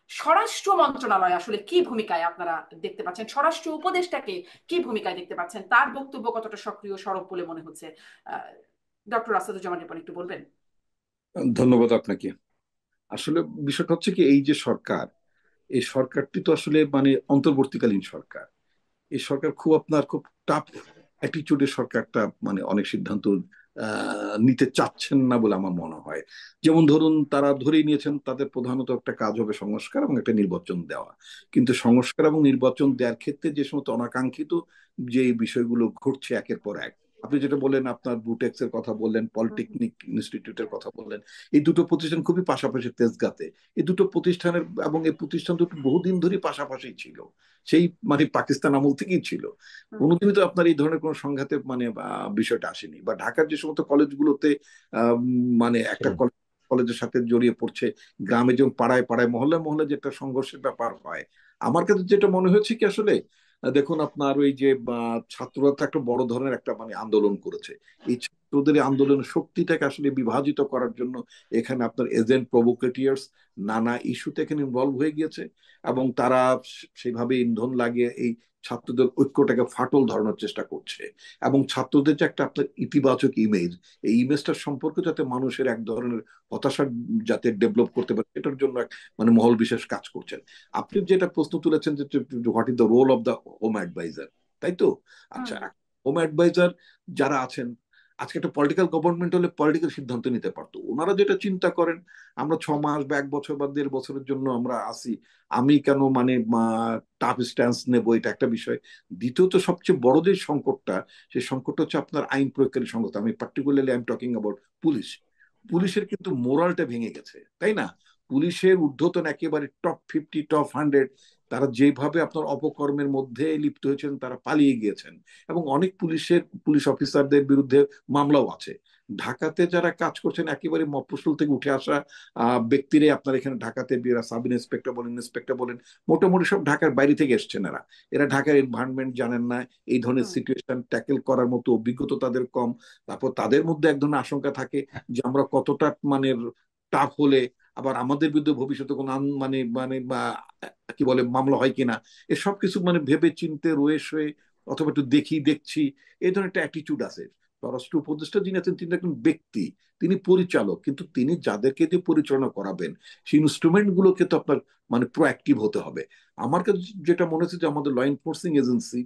স্বরাষ্ট্র মন্ত্রণালয় আসলে কি ভূমিকায় আপনারা দেখতে পাচ্ছেন? স্বরাষ্ট্র উপদেষ্টাকে কি ভূমিকায় দেখতে পাচ্ছেন? তার বক্তব্য কতটা সক্রিয় সরব বলে মনে হচ্ছে? ডক্টর আসাদুজ্জামান রিপন, একটু বলবেন? ধন্যবাদ আপনাকে। আসলে বিষয়টা হচ্ছে কি, এই যে সরকার, এই সরকারটি তো আসলে মানে অন্তর্বর্তীকালীন সরকার। এই সরকার খুব টাফ অ্যাটিটিউডের সরকারটা, মানে অনেক সিদ্ধান্ত নিতে চাচ্ছেন না বলে আমার মনে হয়। যেমন ধরুন, তারা ধরেই নিয়েছেন তাদের প্রধানত একটা কাজ হবে সংস্কার এবং একটা নির্বাচন দেওয়া। কিন্তু সংস্কার এবং নির্বাচন দেওয়ার ক্ষেত্রে যে সমস্ত অনাকাঙ্ক্ষিত যে বিষয়গুলো ঘটছে একের পর এক, আপনি যেটা বললেন, আপনার বুটেক্স এর কথা বললেন, পলিটেকনিক ইনস্টিটিউটের কথা বললেন, এই দুটো প্রতিষ্ঠান খুবই পাশাপাশি তেজগাঁতে। এই দুটো প্রতিষ্ঠানের এবং এই প্রতিষ্ঠান দুটো বহুদিন ধরে পাশাপাশি ছিল, সেই মানে পাকিস্তান আমল থেকেই ছিল। কোনোদিনই তো আপনার এই ধরনের কোনো সংঘাতে মানে বিষয়টা আসেনি। বা ঢাকার যে সমস্ত কলেজগুলোতে মানে একটা সেটাই। কলেজের সাথে জড়িয়ে পড়ছে, গ্রামে যেমন পাড়ায় পাড়ায় মহল্লায় মহল্লায় যে একটা সংঘর্ষের ব্যাপার হয়, আমার কাছে যেটা মনে হয়েছে কি আসলে, দেখুন আপনার ওই যে ছাত্ররা তো একটা বড় ধরনের একটা মানে আন্দোলন করেছে। এই ছাত্রদের এই আন্দোলনের শক্তিটাকে আসলে বিভাজিত করার জন্য এখানে আপনার এজেন্ট প্রভোকেটিয়ার্স নানা ইস্যুতে এখানে ইনভলভ হয়ে গিয়েছে, এবং তারা সেভাবে ইন্ধন লাগিয়ে এই ছাত্রদের ঐক্যটাকে ফাটল ধরানোর চেষ্টা করছে। এবং ছাত্রদের যে একটা আপনার ইতিবাচক ইমেজ, এই ইমেজটার সম্পর্কে যাতে মানুষের এক ধরনের হতাশা যাতে ডেভেলপ করতে পারে, এটার জন্য মানে মহল বিশেষ কাজ করছেন। আপনি যেটা প্রশ্ন তুলেছেন যে what is the role of the home adviser, তাই তো? হুম আচ্ছা, হোম অ্যাডভাইজার যারা আছেন, আজকে একটা পলিটিক্যাল গভর্নমেন্ট হলে পলিটিক্যাল সিদ্ধান্ত নিতে পারতো। ওনারা যেটা চিন্তা করেন, আমরা 6 মাস বা 1 বছর বা 1.5 বছরের জন্য আমরা আসি, আমি কেন মানে টাফ স্ট্যান্স নেবো, এটা একটা বিষয়। দ্বিতীয়ত সবচেয়ে বড় যে সংকটটা, সেই সংকটটা হচ্ছে আপনার আইন প্রয়োগকারী সংকট। আমি particularly I am talking about police. হুম পুলিশের কিন্তু মোরালটা ভেঙে গেছে, তাই না? পুলিশের ঊর্ধ্বতন একেবারে টপ 50, টপ 100 তারা যেভাবে আপনার অপকর্মের মধ্যে লিপ্ত হয়েছেন, তারা পালিয়ে গিয়েছেন। এবং অনেক পুলিশ অফিসারদের বিরুদ্ধে মামলাও আছে। ঢাকাতে যারা কাজ করছেন একেবারে মফস্বল থেকে উঠে আসা ব্যক্তিরাই আপনার এখানে ঢাকাতে সাব ইন্সপেক্টর বলেন, ইন্সপেক্টর বলেন, মোটামুটি সব ঢাকার বাইরে থেকে এসছেন। এরা এরা ঢাকার এনভায়রনমেন্ট জানেন না, এই ধরনের হুম সিচুয়েশন ট্যাকেল করার মতো অভিজ্ঞতা তাদের কম। তারপর তাদের মধ্যে এক ধরনের আশঙ্কা থাকে যে আমরা কতটা মানে টাফ হলে আবার আমাদের বিরুদ্ধে ভবিষ্যতে কোনো মানে মানে কি বলে মামলা হয় কিনা, এসব কিছু মানে ভেবে চিনতে রয়েস হয়ে, অথবা একটু দেখছি, এই ধরনের একটা অ্যাটিটিউড আছে। স্বরাষ্ট্র উপদেষ্টা যিনি আছেন, তিনি একজন ব্যক্তি, তিনি পরিচালক, কিন্তু তিনি যাদেরকে দিয়ে পরিচালনা করাবেন, সেই ইনস্ট্রুমেন্ট গুলোকে তো আপনার মানে প্রোঅ্যাক্টিভ হতে হবে। আমার কাছে যেটা মনে হচ্ছে যে আমাদের ল এনফোর্সিং এজেন্সি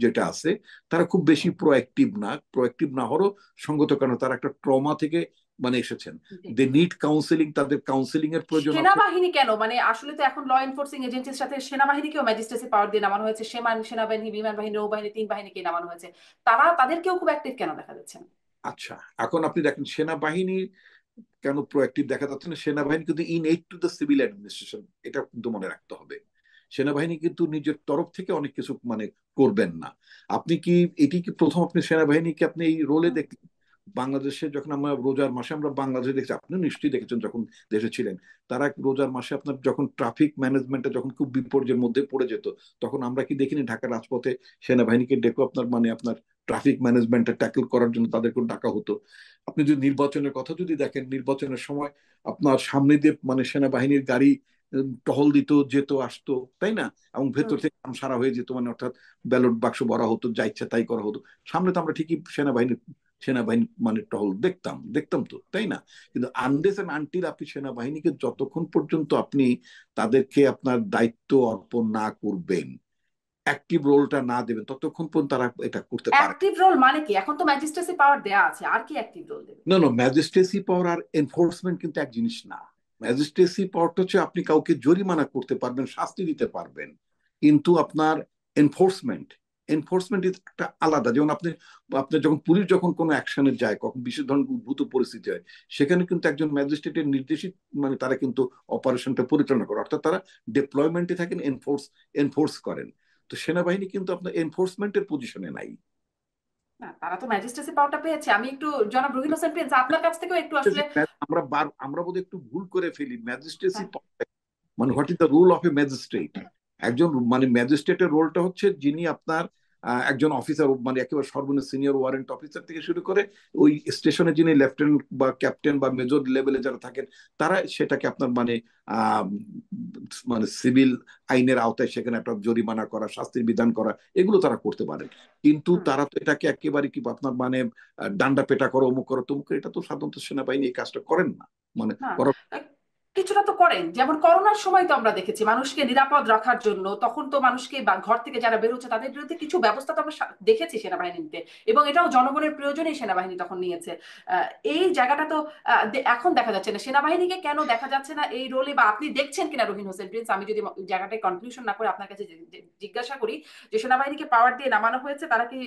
যেটা আছে, তারা খুব বেশি প্রোঅ্যাক্টিভ না হওয়ারও সঙ্গত, কারণ তারা একটা ট্রমা থেকে মানে এসেছেন। জি। দে নিড কাউন্সেলিং, তাদের কাউন্সেলিং এর প্রয়োজন আছে। সেনাবাহিনী কেন, মানে আসলে তো এখন ল এনফোর্সিং এজেন্সির সাথে সেনাবাহিনীকেও ম্যাজিস্ট্রেসি পাওয়ার দিয়ে নামানো হয়েছে। সেনাবাহিনী, বিমান বাহিনী, নৌবাহিনী, 3 বাহিনীকে নামানো হয়েছে। তাদেরকেও খুব অ্যাক্টিভ কেন দেখা যাচ্ছে না? আচ্ছা, এখন আপনি দেখেন সেনাবাহিনী কেন প্রোঅ্যাক্টিভ দেখা যাচ্ছে না। সেনাবাহিনী কিন্তু in aid to the civil administration, এটা কিন্তু মনে রাখতে হবে। সেনাবাহিনী কিন্তু নিজের তরফ থেকে অনেক কিছু মানে করবেন না। আপনি কি এটি কি প্রথম আপনি সেনাবাহিনীকে আপনি এই রোলে হুম দেখলেন? বাংলাদেশে যখন আমরা রোজার মাসে আমরা বাংলাদেশে দেখছি, আপনি নিশ্চয়ই দেখেছেন যখন দেশে ছিলেন, তারা রোজার মাসে আপনার যখন ট্রাফিক ম্যানেজমেন্টে যখন খুব বিপর্যয়ের মধ্যে পড়ে যেত, তখন আমরা কি দেখিনি ঢাকার রাজপথে সেনাবাহিনীকে ডেকে আপনার ট্রাফিক ম্যানেজমেন্টে ট্যাকল করার জন্য তাদেরকে ডাকা হতো। আপনি যদি নির্বাচনের কথা যদি দেখেন, নির্বাচনের সময় আপনার সামনে দিয়ে মানে সেনাবাহিনীর গাড়ি টহল দিত, যেত, আসতো, তাই না? এবং ভেতর হুম থেকে সারা হয়ে যেত, মানে অর্থাৎ ব্যালট বাক্স ভরা হতো, যা ইচ্ছা তাই করা হতো। সামনে তো আমরা ঠিকই সেনাবাহিনী মানে টহল দেখতাম তো, তাই না? কিন্তু আনলেস এন্ড আনটিল আপনি সেনাবাহিনীকে যতক্ষণ পর্যন্ত আপনি তাদেরকে আপনার দায়িত্ব অর্পণ না করবেন, অ্যাক্টিভ রোলটা না দেবেন, ততক্ষণ পর্যন্ত তারা এটা করতে পারে। অ্যাক্টিভ রোল মানে কি? এখন তো ম্যাজিস্ট্রেসি পাওয়ার দেয়া আছে, আর কি অ্যাক্টিভ রোল দেবে? না, ম্যাজিস্ট্রেসি পাওয়ার আর এনফোর্সমেন্ট কিন্তু এক জিনিস না। ম্যাজিস্ট্রেসি পাওয়ারটা হচ্ছে আপনি কাউকে জরিমানা করতে পারবেন, শাস্তি দিতে পারবেন, কিন্তু আপনার এনফোর্সমেন্ট এনফোর্সমেন্ট একটা আলাদা। যেমন আপনার যখন পুলিশ যখন কোনো অ্যাকশনে যায়, কখন বিশেষ ধরনের উদ্ভূত পরিস্থিতি হয়, সেখানে কিন্তু একজন ম্যাজিস্ট্রেটের নির্দেশিত মানে তারা কিন্তু অপারেশনটা পরিচালনা করে, অর্থাৎ তারা ডিপ্লয়মেন্টে থাকেন, এনফোর্স করেন। তো সেনাবাহিনী কিন্তু আপনার এনফোর্সমেন্টের পজিশনে নাই। না, তারা তো ম্যাজিস্ট্রেসি পাওয়ারটা পেয়েছে। আমি একটু জনাব রুহিল হোসেন প্রিন্স আপনার কাছ থেকেও একটু আসলে আমরা বোধহয় একটু ভুল করে ফেলি ম্যাজিস্ট্রেসি হ্যাঁ, মানে what is the role of a magistrate. একজন মানে ম্যাজিস্ট্রেটের রোলটা হচ্ছে যিনি আপনার একজন অফিসার, মানে একেবারে সর্বনিম্ন সিনিয়র ওয়ারেন্ট অফিসার থেকে শুরু করে ওই স্টেশনে যিনি লেফটেন্যান্ট বা ক্যাপ্টেন বা মেজর লেভেলে যারা থাকেন, তারা সেটাকে আপনার মানে আহ, মানে সিভিল আইনের আওতায় সেখানে একটা জরিমানা করা, শাস্তির বিধান করা, এগুলো তারা করতে পারেন। কিন্তু হুম তারা তো এটাকে একেবারে কি আপনার মানে ডান্ডা পেটা করো, অমুক করো, তমুক করো, এটা তো সাধারণত সেনাবাহিনী এই কাজটা করেন না, মানে না, করা। আহ, কিছুটা তো করেন। যেমন করোনার সময় তো আমরা দেখেছি মানুষকে নিরাপদ রাখার জন্য তখন তো মানুষকে বা ঘর থেকে যারা বেরোচ্ছে তাদের বিরুদ্ধে কিছু ব্যবস্থা তো আমরা দেখেছি সেনাবাহিনী নিতে, এবং এটাও জনগণের প্রয়োজনেই সেনাবাহিনী তখন নিয়েছে। এই জায়গাটা তো এখন দেখা যাচ্ছে না। সেনাবাহিনীকে কেন দেখা যাচ্ছে না এই রোলে, বা আপনি দেখছেন কিনা রহিন হোসেন প্রিন্স? আমি যদি জায়গাটায় কনক্লুশন না করে আপনার কাছে জিজ্ঞাসা করি যে সেনাবাহিনীকে পাওয়ার দিয়ে নামানো হয়েছে, তারা কি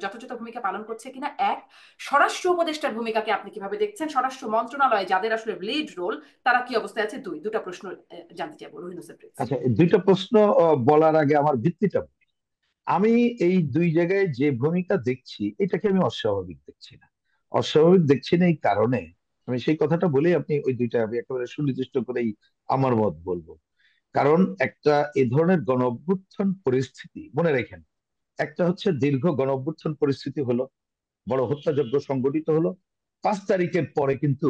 যথাযথ ভূমিকা পালন করছে কিনা, এক। স্বরাষ্ট্র উপদেষ্টার ভূমিকাকে আপনি কিভাবে দেখছেন? স্বরাষ্ট্র মন্ত্রণালয়ে যাদের আসলে লিড রোল, তারা কি অবস্থায় আছে? দুটা প্রশ্ন জানতে চাইবো রহিন হোসেন প্রিন্স। আচ্ছা, এই দুইটা প্রশ্ন বলার আগে আমার ভিত্তিটা বলি। আমি এই দুই জায়গায় যে ভূমিকা দেখছি, এটাকে আমি অস্বাভাবিক দেখছি না। অস্বাভাবিক দেখছি না এই কারণে, আমি সেই কথাটা বলেই আপনি ওই দুইটা আমি একেবারে সুনির্দিষ্ট করেই আমার মত বলবো। কারণ একটা এ ধরনের গণ অভ্যুত্থান পরিস্থিতি মনে রেখেন, একটা হচ্ছে দীর্ঘ গণ অভ্যুত্থান পরিস্থিতি হলো, বড় হত্যাযজ্ঞ সংগঠিত হলো। 5 তারিখের পরে কিন্তু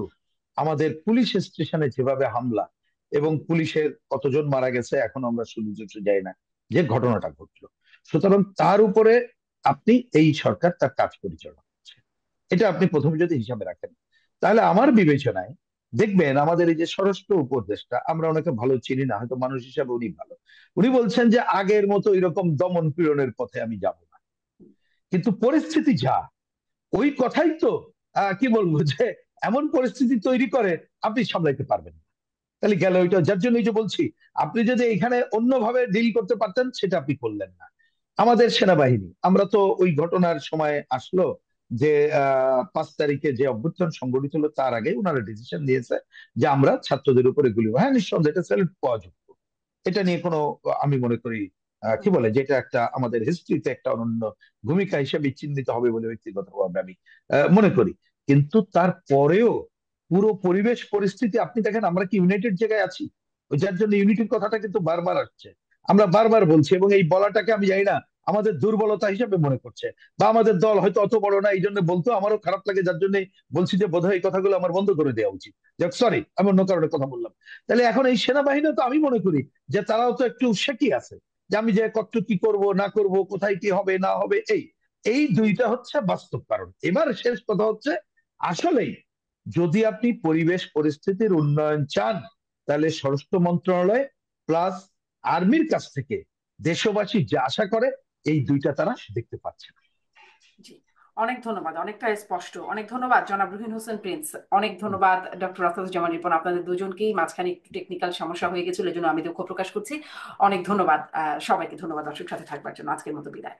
আমাদের পুলিশ স্টেশনে যেভাবে হামলা এবং পুলিশের কতজন মারা গেছে এখনো আমরা শুধু যাই না যে ঘটনাটা ঘটলো। সুতরাং তার উপরে আপনি এই সরকার তার কাজ পরিচালনা করছে, এটা আপনি প্রথমে যদি হিসাবে রাখেন, তাহলে আমার বিবেচনায় দেখবেন আমাদের এই যে স্বরাষ্ট্র উপদেষ্টা, আমরা ওনাকে ভালো চিনি না, হয়তো মানুষ হিসাবে উনি ভালো, উনি বলছেন যে আগের মতো এরকম দমন পীড়নের পথে আমি যাব না। কিন্তু পরিস্থিতি যা, ওই কথাই তো কি বলবো যে এমন পরিস্থিতি তৈরি করে আপনি সামলাইতে পারবেন না। তাহলে গেল ওইটা, যার জন্য এই যে বলছি, আপনি যদি এখানে অন্যভাবে ডিল করতে পারতেন সেটা আপনি করলেন না। আমাদের সেনাবাহিনী, আমরা তো ওই ঘটনার সময় আসলো যে 5 তারিখে যে অভ্যুত্থান সংগঠিত হলো তার আগে ওনারা ডিসিশন নিয়েছে যে আমরা ছাত্রদের উপরে গুলি, হ্যাঁ নিঃসন্দেহে এটা স্যালুট পাওয়া যোগ্য। এটা নিয়ে কোনো, আমি মনে করি কি বলে, যেটা একটা আমাদের হিস্ট্রিতে একটা অনন্য ভূমিকা হিসেবে চিহ্নিত হবে বলে ব্যক্তিগতভাবে আমি মনে করি। কিন্তু তারপরেও পুরো পরিবেশ পরিস্থিতি আপনি দেখেন, আমরা কি ইউনাইটেড জায়গায় আছি? ওই যার জন্য ইউনিটির কথাটা কিন্তু বারবার আসছে, আমরা বারবার বলছি, এবং এই বলাটাকে আমি জানি না আমাদের দুর্বলতা হিসেবে মনে করছে, বা আমাদের দল হয়তো অত বড় না এই জন্য বলতো আমারও খারাপ লাগে, যার জন্য বলছি যে বোধহয় এই কথাগুলো আমার বন্ধ করে দেওয়া উচিত। যাক, সরি, আমি অন্য কারণে কথা বললাম। তাহলে এখন এই সেনাবাহিনী তো আমি মনে করি যে তারাও তো একটু শেকি আছে, যে আমি যে কত কি করব না করব, কোথায় কি হবে না হবে, এই এই দুইটা হচ্ছে বাস্তব কারণ। এবার শেষ কথা হচ্ছে, আসলেই যদি আপনি পরিবেশ পরিস্থিতির উন্নয়ন চান, তাহলে স্বরাষ্ট্র মন্ত্রণালয় প্লাস আর্মির কাছ থেকে দেশবাসী যা আশা করে এই দুইটা তারা দেখতে পাচ্ছে না। জি, অনেক ধন্যবাদ, অনেকটা স্পষ্ট। অনেক ধন্যবাদ জনাব রুহিন হোসেন প্রিন্স। অনেক ধন্যবাদ ডক্টর আসাদুজ্জামান রিপন। আপনাদের দুজনকেই মাঝখানে একটু টেকনিক্যাল সমস্যা হয়ে গেছিল, এজন্য আমি দুঃখ প্রকাশ করছি। অনেক ধন্যবাদ সবাইকে। ধন্যবাদ দর্শক সাথে থাকবার জন্য। আজকের মতো বিদায়।